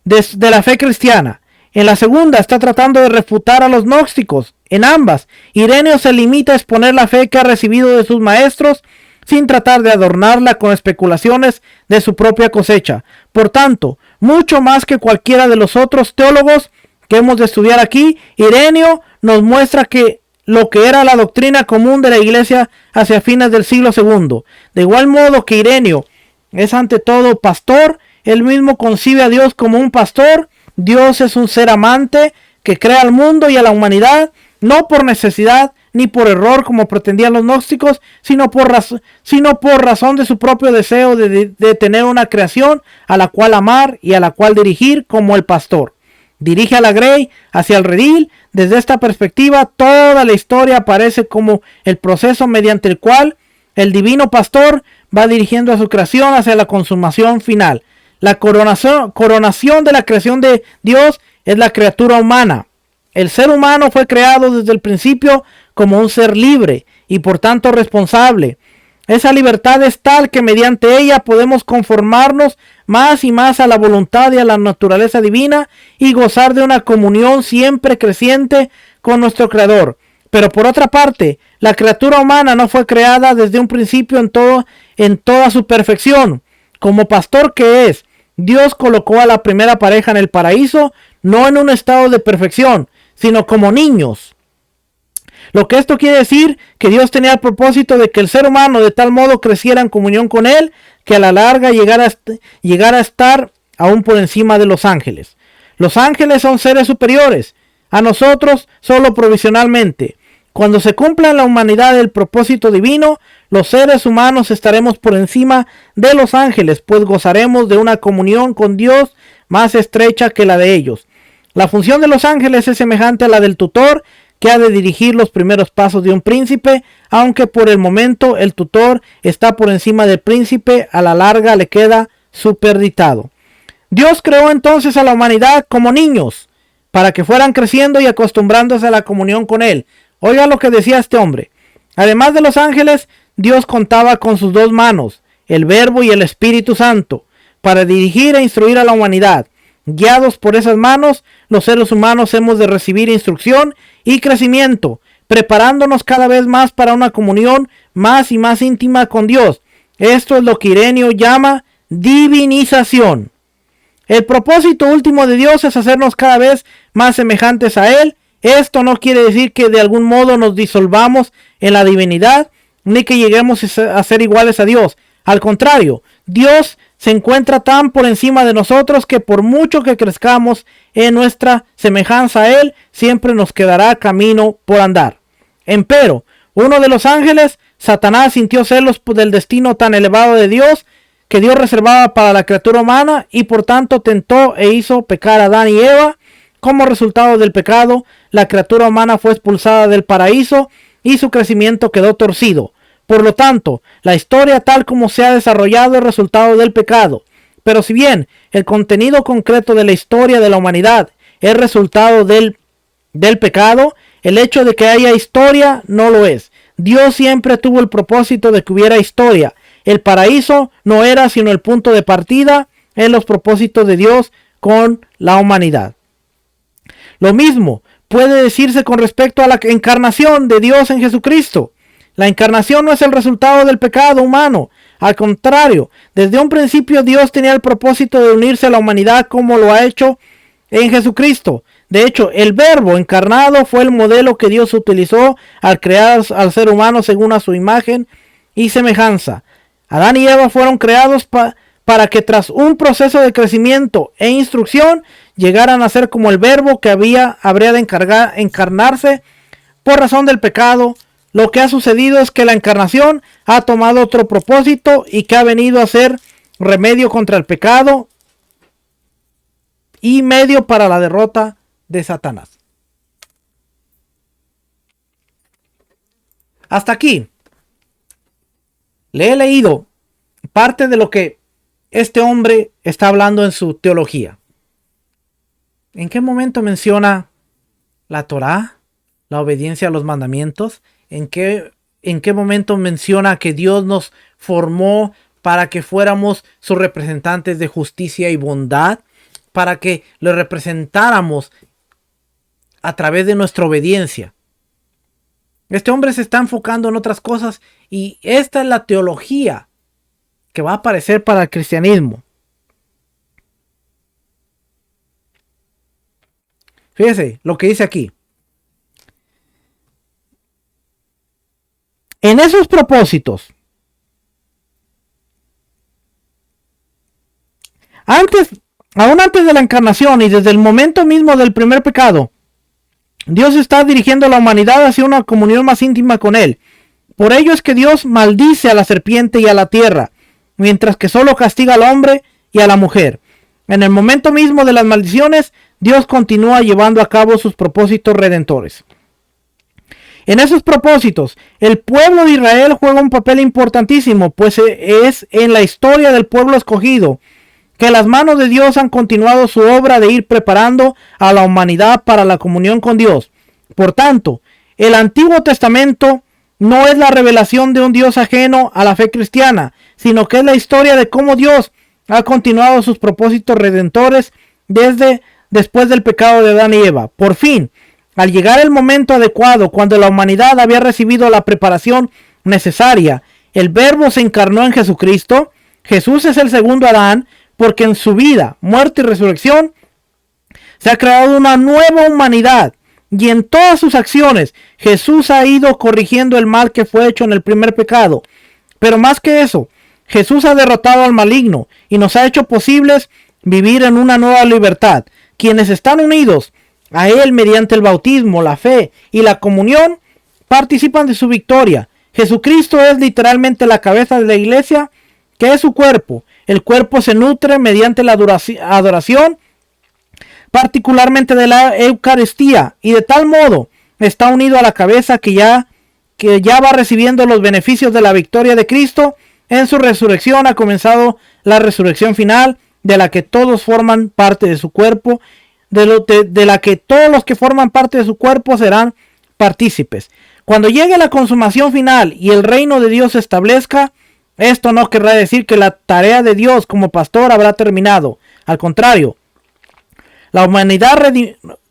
de la fe cristiana. En la segunda, está tratando de refutar a los gnósticos. En ambas, Ireneo se limita a exponer la fe que ha recibido de sus maestros, sin tratar de adornarla con especulaciones de su propia cosecha. Por tanto, mucho más que cualquiera de los otros teólogos que hemos de estudiar aquí, Ireneo nos muestra que lo que era la doctrina común de la iglesia hacia fines del siglo II. De igual modo que Ireneo es ante todo pastor, él mismo concibe a Dios como un pastor. Dios es un ser amante que crea al mundo y a la humanidad, no por necesidad ni por error como pretendían los gnósticos, sino por razón de su propio deseo de tener una creación a la cual amar y a la cual dirigir como el pastor. Dirige a la grey hacia el redil. Desde esta perspectiva, toda la historia aparece como el proceso mediante el cual el divino pastor va dirigiendo a su creación hacia la consumación final. La coronación de la creación de Dios es la criatura humana. El ser humano fue creado desde el principio como un ser libre y por tanto responsable. Esa libertad es tal que mediante ella podemos conformarnos más y más a la voluntad y a la naturaleza divina y gozar de una comunión siempre creciente con nuestro Creador. Pero por otra parte, la criatura humana no fue creada desde un principio en toda su perfección. Como pastor que es, Dios colocó a la primera pareja en el paraíso, no en un estado de perfección, sino como niños. Lo que esto quiere decir que Dios tenía el propósito de que el ser humano de tal modo creciera en comunión con él, que a la larga llegara a estar aún por encima de los ángeles. Los ángeles son seres superiores a nosotros solo provisionalmente. Cuando se cumpla en la humanidad el propósito divino, los seres humanos estaremos por encima de los ángeles, pues gozaremos de una comunión con Dios más estrecha que la de ellos. La función de los ángeles es semejante a la del tutor, que ha de dirigir los primeros pasos de un príncipe, aunque por el momento el tutor está por encima del príncipe, a la larga le queda superditado. Dios creó entonces a la humanidad como niños, para que fueran creciendo y acostumbrándose a la comunión con él. Oiga lo que decía este hombre: además de los ángeles, Dios contaba con sus dos manos, el Verbo y el Espíritu Santo, para dirigir e instruir a la humanidad. Guiados por esas manos, los seres humanos hemos de recibir instrucción y crecimiento, preparándonos cada vez más para una comunión más y más íntima con Dios. Esto es lo que Ireneo llama divinización. El propósito último de Dios es hacernos cada vez más semejantes a Él. Esto no quiere decir que de algún modo nos disolvamos en la divinidad, ni que lleguemos a ser iguales a Dios. Al contrario, Dios se encuentra tan por encima de nosotros que por mucho que crezcamos en nuestra semejanza a Él, siempre nos quedará camino por andar. Empero, uno de los ángeles, Satanás, sintió celos del destino tan elevado de Dios que Dios reservaba para la criatura humana, y por tanto tentó e hizo pecar a Adán y Eva. Como resultado del pecado, la criatura humana fue expulsada del paraíso y su crecimiento quedó torcido. Por lo tanto, la historia tal como se ha desarrollado es resultado del pecado. Pero si bien el contenido concreto de la historia de la humanidad es resultado del pecado, el hecho de que haya historia no lo es. Dios siempre tuvo el propósito de que hubiera historia. El paraíso no era sino el punto de partida en los propósitos de Dios con la humanidad. Lo mismo puede decirse con respecto a la encarnación de Dios en Jesucristo. La encarnación no es el resultado del pecado humano. Al contrario, desde un principio Dios tenía el propósito de unirse a la humanidad como lo ha hecho en Jesucristo. De hecho, el Verbo encarnado fue el modelo que Dios utilizó al crear al ser humano según a su imagen y semejanza. Adán y Eva fueron creados para que tras un proceso de crecimiento e instrucción llegaran a ser como el Verbo que habría de encarnarse por razón del pecado. Lo que ha sucedido es que la encarnación ha tomado otro propósito y que ha venido a ser remedio contra el pecado y medio para la derrota de Satanás. Hasta aquí le he leído parte de lo que este hombre está hablando en su teología. ¿En qué momento menciona la Torá, la obediencia a los mandamientos? ¿En qué momento menciona que Dios nos formó para que fuéramos sus representantes de justicia y bondad? Para que le representáramos a través de nuestra obediencia. Este hombre se está enfocando en otras cosas y esta es la teología que va a aparecer para el cristianismo. Fíjese lo que dice aquí. En esos propósitos, aún antes de la encarnación y desde el momento mismo del primer pecado, Dios está dirigiendo a la humanidad hacia una comunión más íntima con Él. Por ello es que Dios maldice a la serpiente y a la tierra, mientras que solo castiga al hombre y a la mujer. En el momento mismo de las maldiciones, Dios continúa llevando a cabo sus propósitos redentores. En esos propósitos, el pueblo de Israel juega un papel importantísimo, pues es en la historia del pueblo escogido que las manos de Dios han continuado su obra de ir preparando a la humanidad para la comunión con Dios. Por tanto, el Antiguo Testamento no es la revelación de un Dios ajeno a la fe cristiana, sino que es la historia de cómo Dios ha continuado sus propósitos redentores después del pecado de Adán y Eva. Por fin, al llegar el momento adecuado, cuando la humanidad había recibido la preparación necesaria, el Verbo se encarnó en Jesucristo. Jesús es el segundo Adán, porque en su vida, muerte y resurrección se ha creado una nueva humanidad. Y en todas sus acciones, Jesús ha ido corrigiendo el mal que fue hecho en el primer pecado. Pero más que eso, Jesús ha derrotado al maligno y nos ha hecho posibles vivir en una nueva libertad. Quienes están unidos a Él mediante el bautismo, la fe y la comunión, participan de su victoria. Jesucristo es literalmente la cabeza de la iglesia, que es su cuerpo. El cuerpo se nutre mediante la adoración, particularmente de la Eucaristía, y de tal modo está unido a la cabeza que ya va recibiendo los beneficios de la victoria de Cristo. En su resurrección ha comenzado la resurrección final, de la que todos forman parte de su cuerpo, de la que todos los que forman parte de su cuerpo serán partícipes. Cuando llegue la consumación final y el reino de Dios se establezca, esto no querrá decir que la tarea de Dios como pastor habrá terminado. Al contrario, la humanidad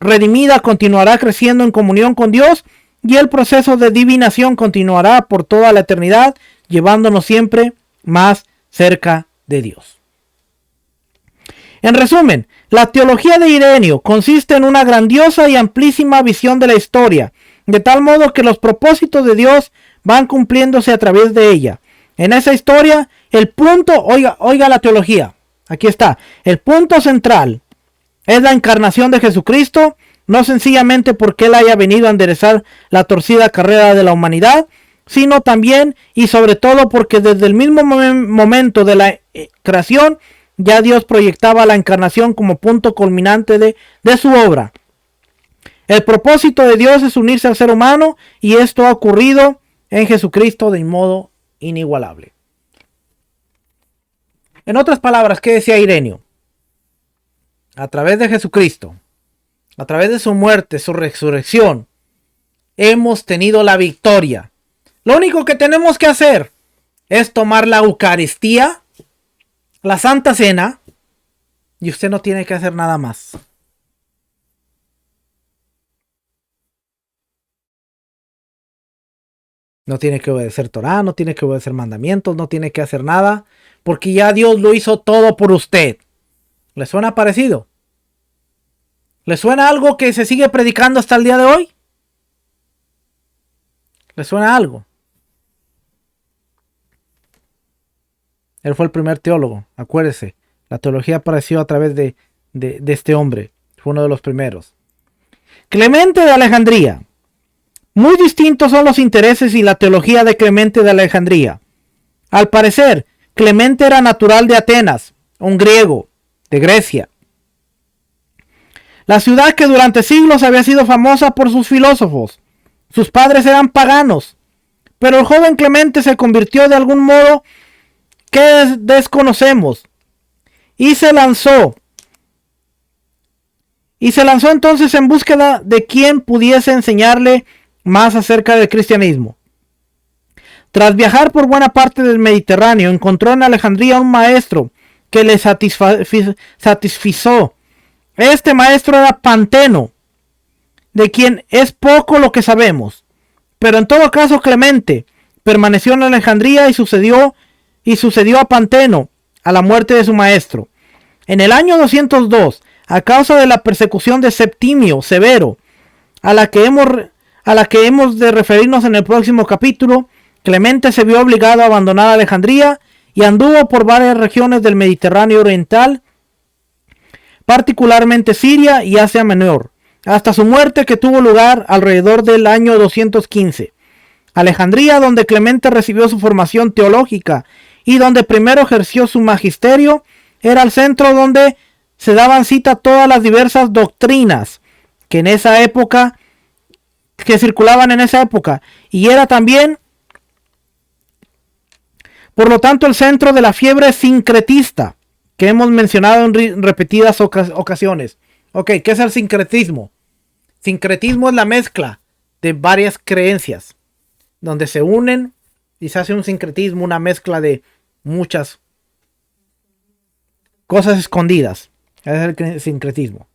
redimida continuará creciendo en comunión con Dios y el proceso de divinación continuará por toda la eternidad, llevándonos siempre más cerca de Dios. En resumen, la teología de Ireneo consiste en una grandiosa y amplísima visión de la historia, de tal modo que los propósitos de Dios van cumpliéndose a través de ella. En esa historia, el punto, oiga la teología, aquí está, el punto central es la encarnación de Jesucristo, no sencillamente porque Él haya venido a enderezar la torcida carrera de la humanidad, sino también y sobre todo porque desde el mismo momento de la creación, ya Dios proyectaba la encarnación como punto culminante de su obra. El propósito de Dios es unirse al ser humano y esto ha ocurrido en Jesucristo de modo inigualable. En otras palabras, ¿qué decía Ireneo? A través de Jesucristo, a través de su muerte, su resurrección, hemos tenido la victoria. Lo único que tenemos que hacer es tomar la Eucaristía, la Santa Cena, y usted no tiene que hacer nada más. No tiene que obedecer Torá, no tiene que obedecer mandamientos, no tiene que hacer nada, porque ya Dios lo hizo todo por usted. ¿Le suena parecido? ¿Le suena algo que se sigue predicando hasta el día de hoy? ¿Le suena algo? Él fue el primer teólogo, acuérdese. La teología apareció a través de este hombre. Fue uno de los primeros. Clemente de Alejandría. Muy distintos son los intereses y la teología de Clemente de Alejandría. Al parecer, Clemente era natural de Atenas, un griego, de Grecia. La ciudad que durante siglos había sido famosa por sus filósofos. Sus padres eran paganos, pero el joven Clemente se convirtió de algún modo que desconocemos y se lanzó entonces en búsqueda de quien pudiese enseñarle más acerca del cristianismo. Tras viajar por buena parte del Mediterráneo, encontró en Alejandría un maestro que le satisfizo. Este maestro era Panteno, de quien es poco lo que sabemos. Pero en todo caso Clemente permaneció en Alejandría y sucedió a Panteno a la muerte de su maestro. En el año 202, a causa de la persecución de Septimio Severo, a la que hemos de referirnos en el próximo capítulo, Clemente se vio obligado a abandonar Alejandría y anduvo por varias regiones del Mediterráneo oriental, particularmente Siria y Asia Menor, hasta su muerte, que tuvo lugar alrededor del año 215. Alejandría, donde Clemente recibió su formación teológica y donde primero ejerció su magisterio, era el centro donde se daban cita todas las diversas doctrinas que circulaban en esa época, y era también, por lo tanto, el centro de la fiebre sincretista que hemos mencionado en repetidas ocasiones. Ok, ¿qué es el sincretismo? Sincretismo es la mezcla de varias creencias, donde se unen y se hace un sincretismo, una mezcla de muchas cosas escondidas. Es el sincretismo.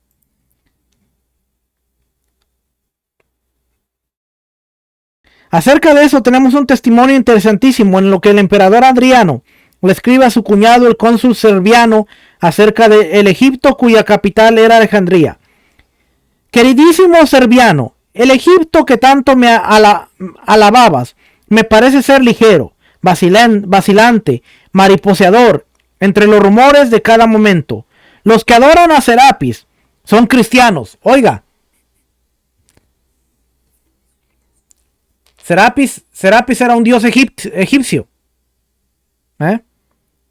Acerca de eso tenemos un testimonio interesantísimo en lo que el emperador Adriano le escribe a su cuñado, el cónsul Serviano, acerca del Egipto cuya capital era Alejandría. Queridísimo Serviano, el Egipto que tanto me alababas me parece ser ligero, vacilante, mariposeador, entre los rumores de cada momento. Los que adoran a Serapis son cristianos. Oiga, Serapis era un dios egipcio.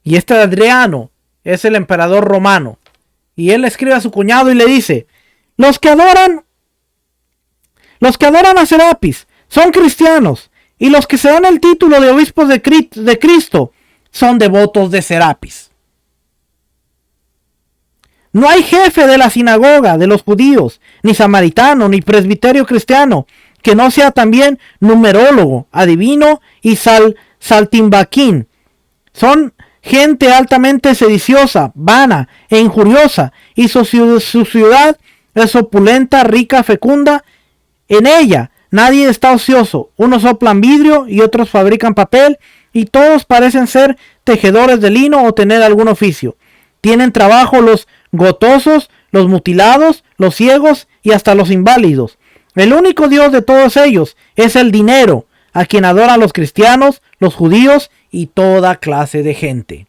Y este Adriano es el emperador romano. Y él le escribe a su cuñado y le dice: los que adoran a Serapis son cristianos, y los que se dan el título de obispos de Cristo son devotos de Serapis. No hay jefe de la sinagoga de los judíos, ni samaritano, ni presbiterio cristiano, que no sea también numerólogo, adivino y saltimbaquín. Son gente altamente sediciosa, vana e injuriosa, y su ciudad es opulenta, rica, fecunda. En ella nadie está ocioso. Unos soplan vidrio y otros fabrican papel, y todos parecen ser tejedores de lino o tener algún oficio. Tienen trabajo los gotosos, los mutilados, los ciegos y hasta los inválidos. El único Dios de todos ellos es el dinero, a quien adoran los cristianos, los judíos y toda clase de gente.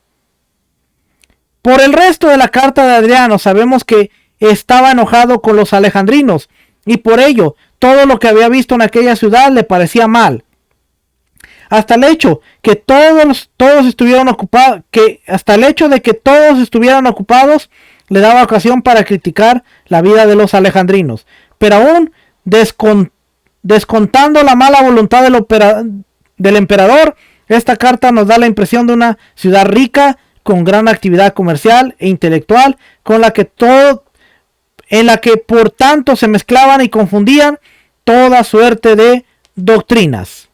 Por el resto de la carta de Adriano sabemos que estaba enojado con los alejandrinos, y por ello todo lo que había visto en aquella ciudad le parecía mal. Hasta el hecho de que todos estuvieran ocupados le daba ocasión para criticar la vida de los alejandrinos. Pero aún descontando la mala voluntad del emperador, esta carta nos da la impresión de una ciudad rica, con gran actividad comercial e intelectual, en la que por tanto se mezclaban y confundían toda suerte de doctrinas.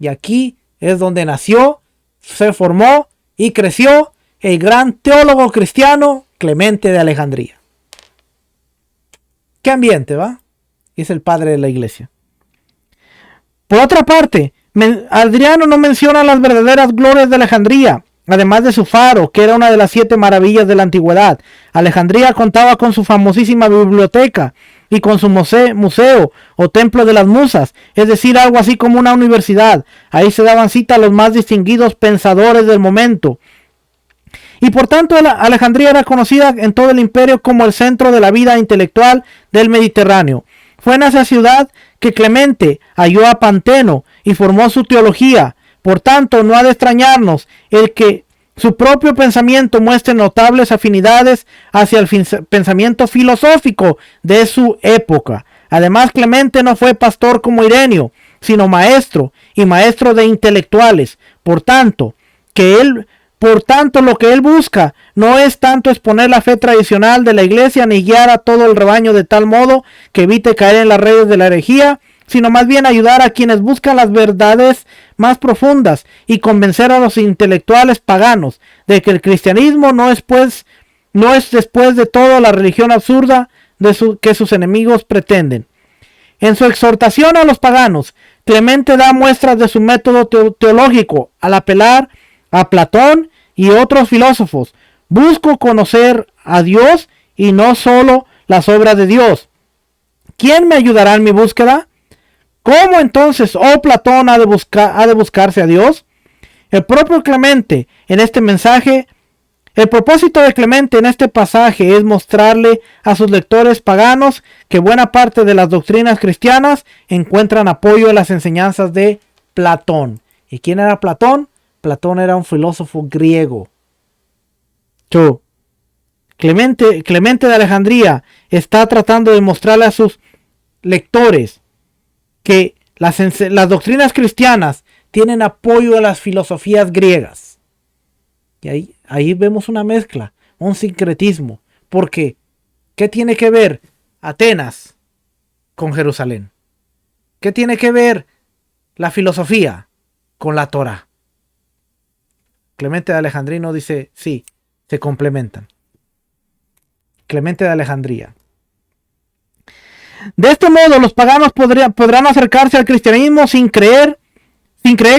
Y aquí es donde nació, se formó y creció el gran teólogo cristiano Clemente de Alejandría. ¿Qué ambiente, va? Es el padre de la iglesia. Por otra parte, Adriano no menciona las verdaderas glorias de Alejandría, además de su faro, que era una de las 7 maravillas de la antigüedad. Alejandría contaba con su famosísima biblioteca y con su museo o templo de las musas, es decir, algo así como una universidad. Ahí se daban cita a los más distinguidos pensadores del momento, y por tanto Alejandría era conocida en todo el imperio como el centro de la vida intelectual del Mediterráneo. Fue en esa ciudad que Clemente halló a Panteno y formó su teología. Por tanto, no ha de extrañarnos el que su propio pensamiento muestre notables afinidades hacia el pensamiento filosófico de su época. Además, Clemente no fue pastor como Ireneo, sino maestro y maestro de intelectuales. Por tanto, lo que él busca no es tanto exponer la fe tradicional de la iglesia ni guiar a todo el rebaño de tal modo que evite caer en las redes de la herejía, sino más bien ayudar a quienes buscan las verdades más profundas y convencer a los intelectuales paganos de que el cristianismo no es después de todo la religión absurda que sus enemigos pretenden. En su exhortación a los paganos, Clemente da muestras de su método teológico al apelar a Platón y otros filósofos. Busco conocer a Dios y no solo las obras de Dios. ¿Quién me ayudará en mi búsqueda? ¿Cómo entonces, oh Platón, ha de buscarse a Dios? El propósito de Clemente en este pasaje es mostrarle a sus lectores paganos que buena parte de las doctrinas cristianas encuentran apoyo en las enseñanzas de Platón. ¿Y quién era Platón? Platón era un filósofo griego. Clemente de Alejandría está tratando de mostrarle a sus lectores que las doctrinas cristianas tienen apoyo en las filosofías griegas. Y ahí vemos una mezcla, un sincretismo. Porque, ¿qué tiene que ver Atenas con Jerusalén? ¿Qué tiene que ver la filosofía con la Torá? Clemente de Alejandría dice, sí, se complementan. Clemente de Alejandría. De este modo, los paganos podrán acercarse al cristianismo sin creer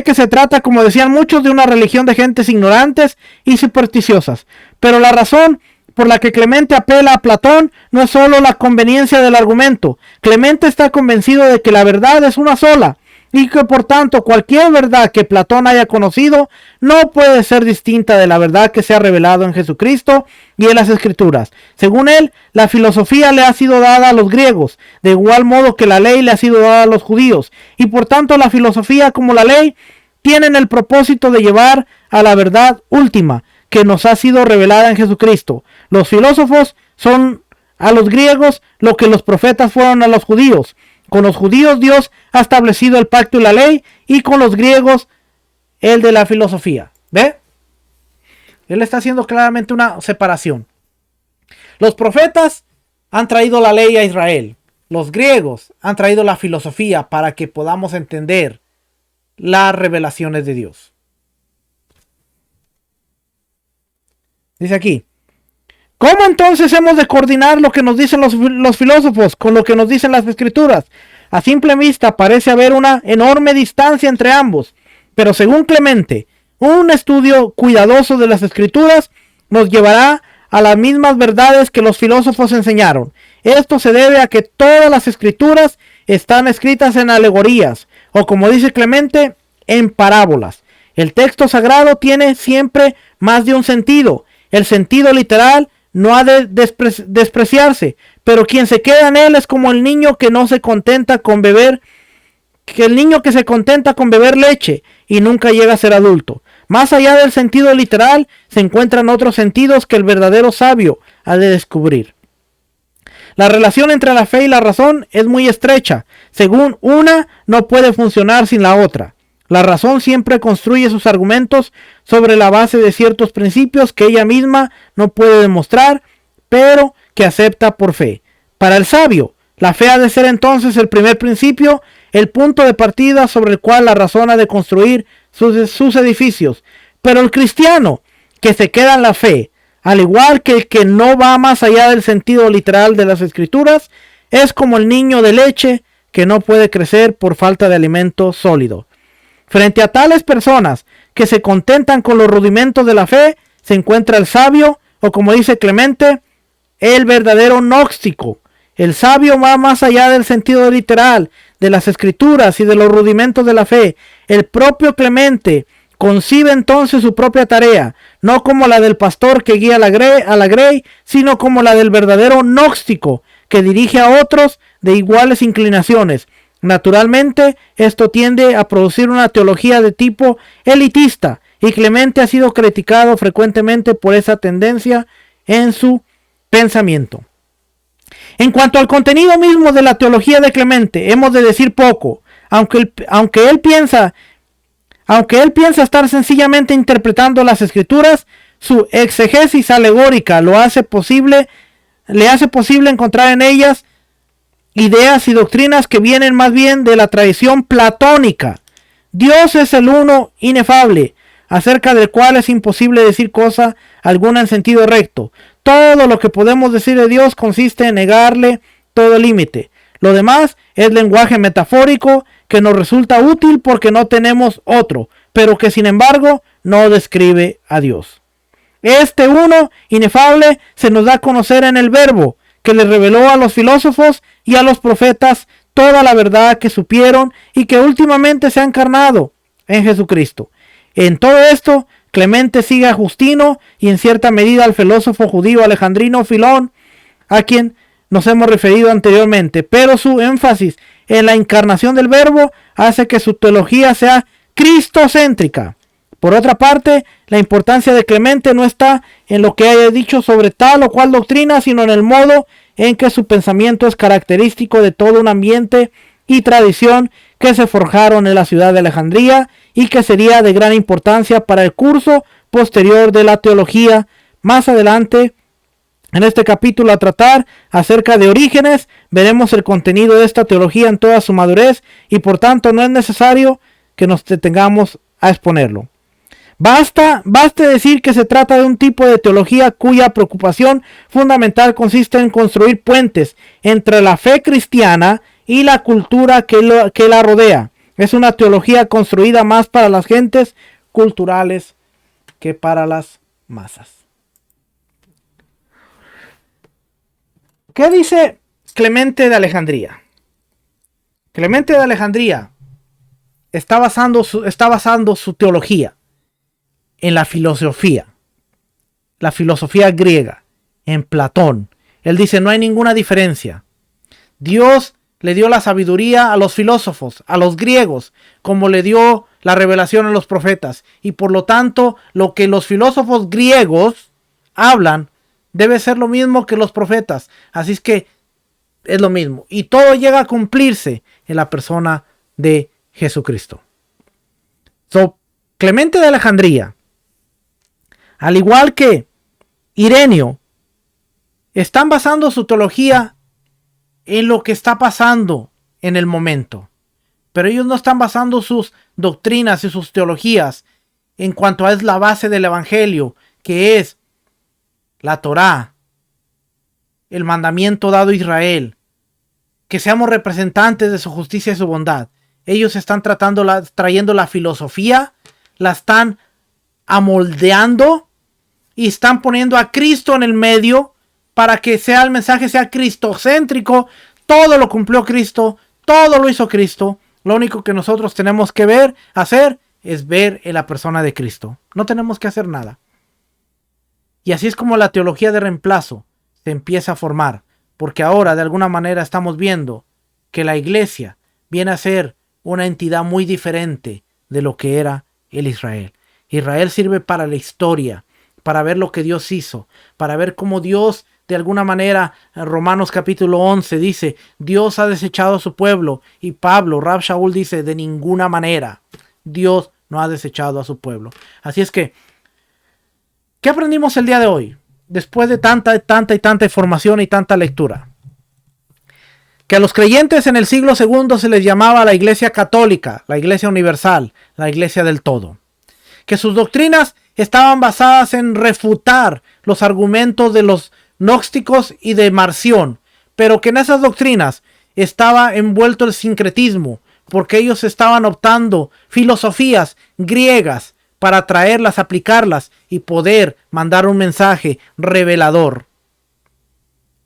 que se trata, como decían muchos, de una religión de gentes ignorantes y supersticiosas. Pero la razón por la que Clemente apela a Platón no es solo la conveniencia del argumento. Clemente está convencido de que la verdad es una sola y que por tanto cualquier verdad que Platón haya conocido no puede ser distinta de la verdad que se ha revelado en Jesucristo y en las Escrituras. Según él, la filosofía le ha sido dada a los griegos, de igual modo que la ley le ha sido dada a los judíos, y por tanto la filosofía como la ley tienen el propósito de llevar a la verdad última que nos ha sido revelada en Jesucristo. Los filósofos son a los griegos lo que los profetas fueron a los judíos. Con los judíos Dios ha establecido el pacto y la ley, y con los griegos el de la filosofía. ¿Ve? Él está haciendo claramente una separación. Los profetas han traído la ley a Israel. Los griegos han traído la filosofía para que podamos entender las revelaciones de Dios. Dice aquí, ¿cómo entonces hemos de coordinar lo que nos dicen los filósofos con lo que nos dicen las Escrituras? A simple vista parece haber una enorme distancia entre ambos, pero según Clemente, un estudio cuidadoso de las Escrituras nos llevará a las mismas verdades que los filósofos enseñaron. Esto se debe a que todas las Escrituras están escritas en alegorías, o como dice Clemente, en parábolas. El texto sagrado tiene siempre más de un sentido. El sentido literal no ha de despreciarse, pero quien se queda en él es como el niño que no se contenta con beber, leche y nunca llega a ser adulto. Más allá del sentido literal se encuentran otros sentidos que el verdadero sabio ha de descubrir. La relación entre la fe y la razón es muy estrecha. Según una, no puede funcionar sin la otra. La razón siempre construye sus argumentos sobre la base de ciertos principios que ella misma no puede demostrar, pero que acepta por fe. Para el sabio, la fe ha de ser entonces el primer principio, el punto de partida sobre el cual la razón ha de construir sus edificios. Pero el cristiano, que se queda en la fe, al igual que el que no va más allá del sentido literal de las Escrituras, es como el niño de leche que no puede crecer por falta de alimento sólido. Frente a tales personas que se contentan con los rudimentos de la fe, se encuentra el sabio, o como dice Clemente, el verdadero gnóstico. El sabio va más allá del sentido literal de las Escrituras y de los rudimentos de la fe. El propio Clemente Concibe entonces su propia tarea, no como la del pastor que guía a la grey, sino como la del verdadero gnóstico, que dirige a otros de iguales inclinaciones. Naturalmente, esto tiende a producir una teología de tipo elitista, y Clemente ha sido criticado frecuentemente por esa tendencia en su pensamiento. En cuanto al contenido mismo de la teología de Clemente, hemos de decir poco, aunque él piensa estar sencillamente interpretando las escrituras. Su exegesis alegórica le hace posible encontrar en ellas ideas y doctrinas que vienen más bien de la tradición platónica. Dios es el uno inefable, acerca del cual es imposible decir cosa alguna en sentido recto. Todo lo que podemos decir de Dios consiste en negarle todo límite. Lo demás es lenguaje metafórico que nos resulta útil porque no tenemos otro, pero que sin embargo no describe a Dios. Este uno inefable se nos da a conocer en el Verbo, que le reveló a los filósofos y a los profetas toda la verdad que supieron y que últimamente se ha encarnado en Jesucristo. En todo esto, Clemente sigue a Justino y en cierta medida al filósofo judío alejandrino Filón, a quien nos hemos referido anteriormente, pero su énfasis en la encarnación del Verbo hace que su teología sea cristocéntrica. Por otra parte, la importancia de Clemente no está en lo que haya dicho sobre tal o cual doctrina, sino en el modo en que su pensamiento es característico de todo un ambiente y tradición que se forjaron en la ciudad de Alejandría y que sería de gran importancia para el curso posterior de la teología. Más adelante, en este capítulo a tratar acerca de Orígenes, veremos el contenido de esta teología en toda su madurez y por tanto no es necesario que nos detengamos a exponerlo. Baste decir que se trata de un tipo de teología cuya preocupación fundamental consiste en construir puentes entre la fe cristiana y la cultura que la rodea. Es una teología construida más para las gentes culturales que para las masas. ¿Qué dice Clemente de Alejandría? Clemente de Alejandría está basando su teología en la filosofía griega, en Platón. Él dice, no hay ninguna diferencia. Dios le dio la sabiduría a los filósofos, a los griegos, como le dio la revelación a los profetas. Y por lo tanto, lo que los filósofos griegos hablan debe ser lo mismo que los profetas. Así es que es lo mismo. Y todo llega a cumplirse en la persona de Jesucristo. Clemente de Alejandría, al igual que Ireneo, están basando su teología en lo que está pasando en el momento. Pero ellos no están basando sus doctrinas y sus teologías en cuanto a es la base del evangelio, que es la Torá, el mandamiento dado a Israel, que seamos representantes de su justicia y su bondad. Ellos están trayendo la filosofía, la están amoldeando y están poniendo a Cristo en el medio para que el mensaje sea cristocéntrico. Todo lo cumplió Cristo, todo lo hizo Cristo. Lo único que nosotros tenemos que hacer es ver en la persona de Cristo. No tenemos que hacer nada. Y así es como la teología de reemplazo se empieza a formar, porque ahora de alguna manera estamos viendo que la iglesia viene a ser una entidad muy diferente de lo que era el Israel. Israel sirve para la historia, para ver lo que Dios hizo, para ver cómo Dios, de alguna manera, en Romanos capítulo 11 dice, Dios ha desechado a su pueblo. Y Pablo, Rab Shaul dice, de ninguna manera, Dios no ha desechado a su pueblo. Así es que, ¿qué aprendimos el día de hoy? Después de tanta información y tanta lectura. Que a los creyentes en el siglo II se les llamaba la Iglesia Católica, la Iglesia Universal, la Iglesia del Todo. Que sus doctrinas estaban basadas en refutar los argumentos de los gnósticos y de Marción, pero que en esas doctrinas estaba envuelto el sincretismo, porque ellos estaban optando filosofías griegas para traerlas, aplicarlas y poder mandar un mensaje revelador.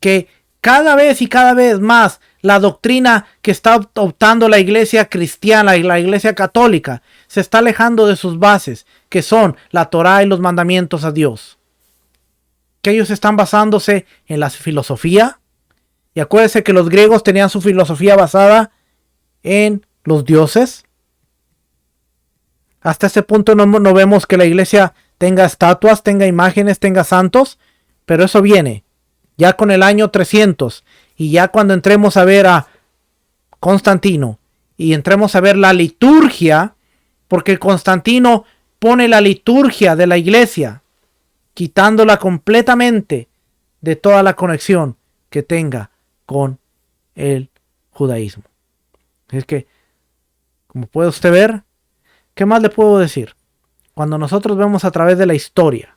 Que cada vez más la doctrina que está optando la iglesia cristiana y la iglesia católica se está alejando de sus bases, que son la Torá y los mandamientos a Dios. Que ellos están basándose en la filosofía. Y acuérdense que los griegos tenían su filosofía basada en los dioses. Hasta este punto no vemos que la iglesia tenga estatuas, tenga imágenes, tenga santos. Pero eso viene ya con el año 300. Y ya cuando entremos a ver a Constantino y entremos a ver la liturgia, porque Constantino pone la liturgia de la iglesia, quitándola completamente de toda la conexión que tenga con el judaísmo. Es que, como puede usted ver, ¿qué más le puedo decir? Cuando nosotros vemos a través de la historia,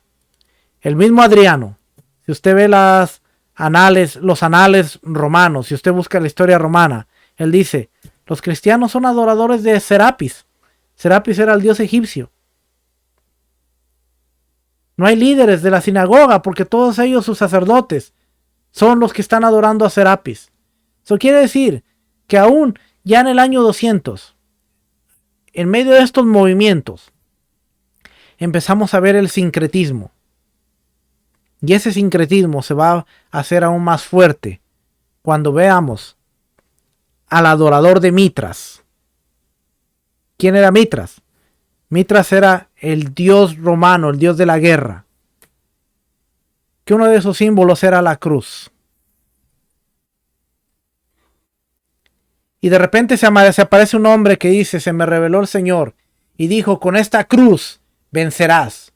el mismo Adriano, si usted ve los anales romanos, si usted busca la historia romana, él dice, los cristianos son adoradores de Serapis. Serapis era el dios egipcio. No hay líderes de la sinagoga porque todos ellos, sus sacerdotes, son los que están adorando a Serapis. Eso quiere decir que aún ya en el año 200, en medio de estos movimientos, empezamos a ver el sincretismo. Y ese sincretismo se va a hacer aún más fuerte cuando veamos al adorador de Mitras. ¿Quién era Mitras? Mitras era el dios romano, el dios de la guerra. Que uno de sus símbolos era la cruz. Y de repente se aparece un hombre que dice, se me reveló el Señor. Y dijo, con esta cruz vencerás.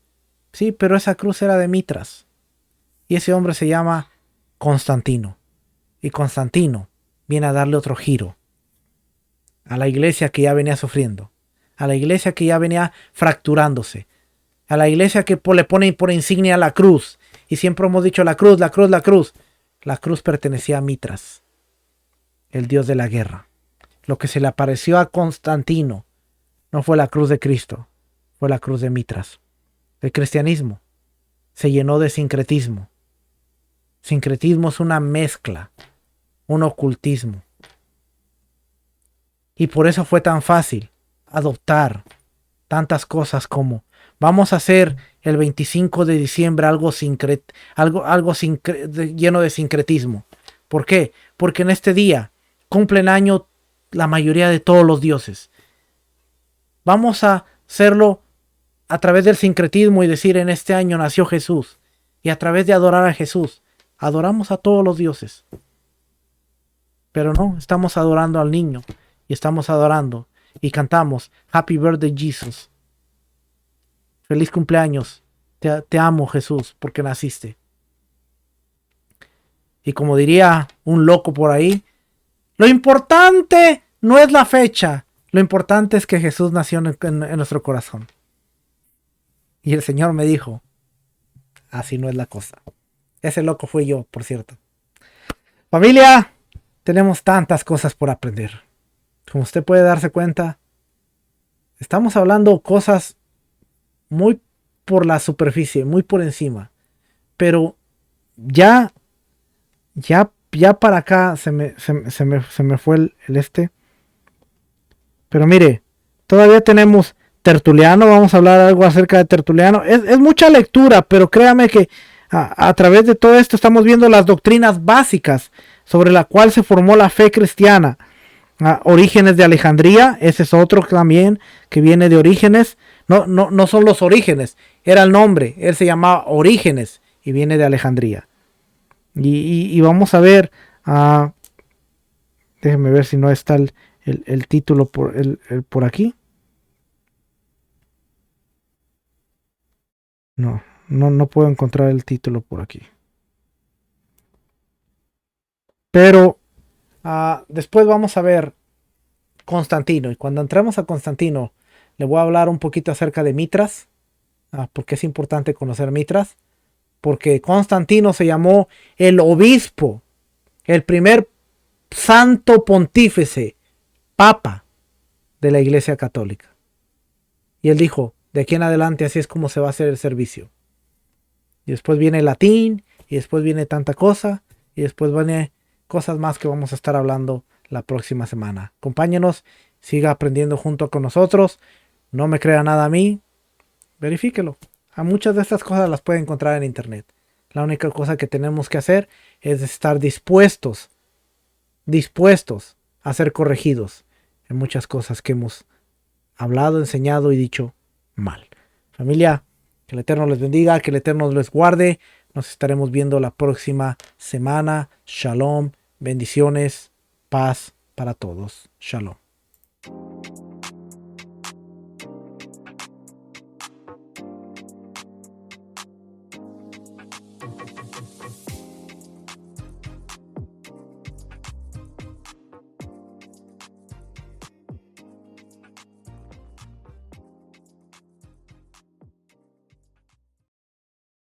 Sí, pero esa cruz era de Mitras. Y ese hombre se llama Constantino. Y Constantino viene a darle otro giro a la iglesia que ya venía sufriendo, a la iglesia que ya venía fracturándose, a la iglesia que le pone por insignia la cruz. Y siempre hemos dicho la cruz, la cruz, la cruz. La cruz pertenecía a Mitras, el dios de la guerra. Lo que se le apareció a Constantino no fue la cruz de Cristo, fue la cruz de Mitras. El cristianismo se llenó de sincretismo. Sincretismo es una mezcla, un ocultismo. Y por eso fue tan fácil adoptar tantas cosas como vamos a hacer el 25 de diciembre algo lleno de sincretismo. ¿Por qué? Porque en este día cumplen año la mayoría de todos los dioses. Vamos a hacerlo a través del sincretismo y decir en este año nació Jesús. Y a través de adorar a Jesús, adoramos a todos los dioses. Pero no, estamos adorando al niño. Y estamos adorando. Y cantamos Happy Birthday Jesus. Feliz cumpleaños. Te amo Jesús porque naciste. Y como diría un loco por ahí, lo importante no es la fecha. Lo importante es que Jesús nació en nuestro corazón. Y el Señor me dijo, así no es la cosa. Ese loco fui yo, por cierto. Familia, tenemos tantas cosas por aprender. Como usted puede darse cuenta, estamos hablando cosas muy por la superficie, muy por encima. Pero ya para acá se me fue el este. Pero mire, todavía tenemos Tertuliano, vamos a hablar algo acerca de Tertuliano. Es mucha lectura, pero créame que a través de todo esto estamos viendo las doctrinas básicas sobre la cual se formó la fe cristiana. Orígenes de Alejandría, ese es otro también que viene de Orígenes. No son los Orígenes, era el nombre, él se llamaba Orígenes y viene de Alejandría. Y vamos a ver, déjenme ver si no está el título por aquí. No puedo encontrar el título por aquí. Pero después vamos a ver Constantino. Y cuando entremos a Constantino, le voy a hablar un poquito acerca de Mitras. Porque es importante conocer Mitras. Porque Constantino se llamó el obispo, el primer santo pontífice, papa de la Iglesia Católica. Y él dijo, de aquí en adelante así es como se va a hacer el servicio. Y después viene el latín, y después viene tanta cosa, y después viene cosas más que vamos a estar hablando la próxima semana. Acompáñenos, siga aprendiendo junto con nosotros. No me crea nada a mí, verifíquelo. A muchas de estas cosas las puede encontrar en internet. La única cosa que tenemos que hacer es estar dispuestos a ser corregidos en muchas cosas que hemos hablado, enseñado y dicho mal. Familia, que el Eterno les bendiga, que el Eterno les guarde. Nos estaremos viendo la próxima semana. Shalom, bendiciones, paz para todos. Shalom.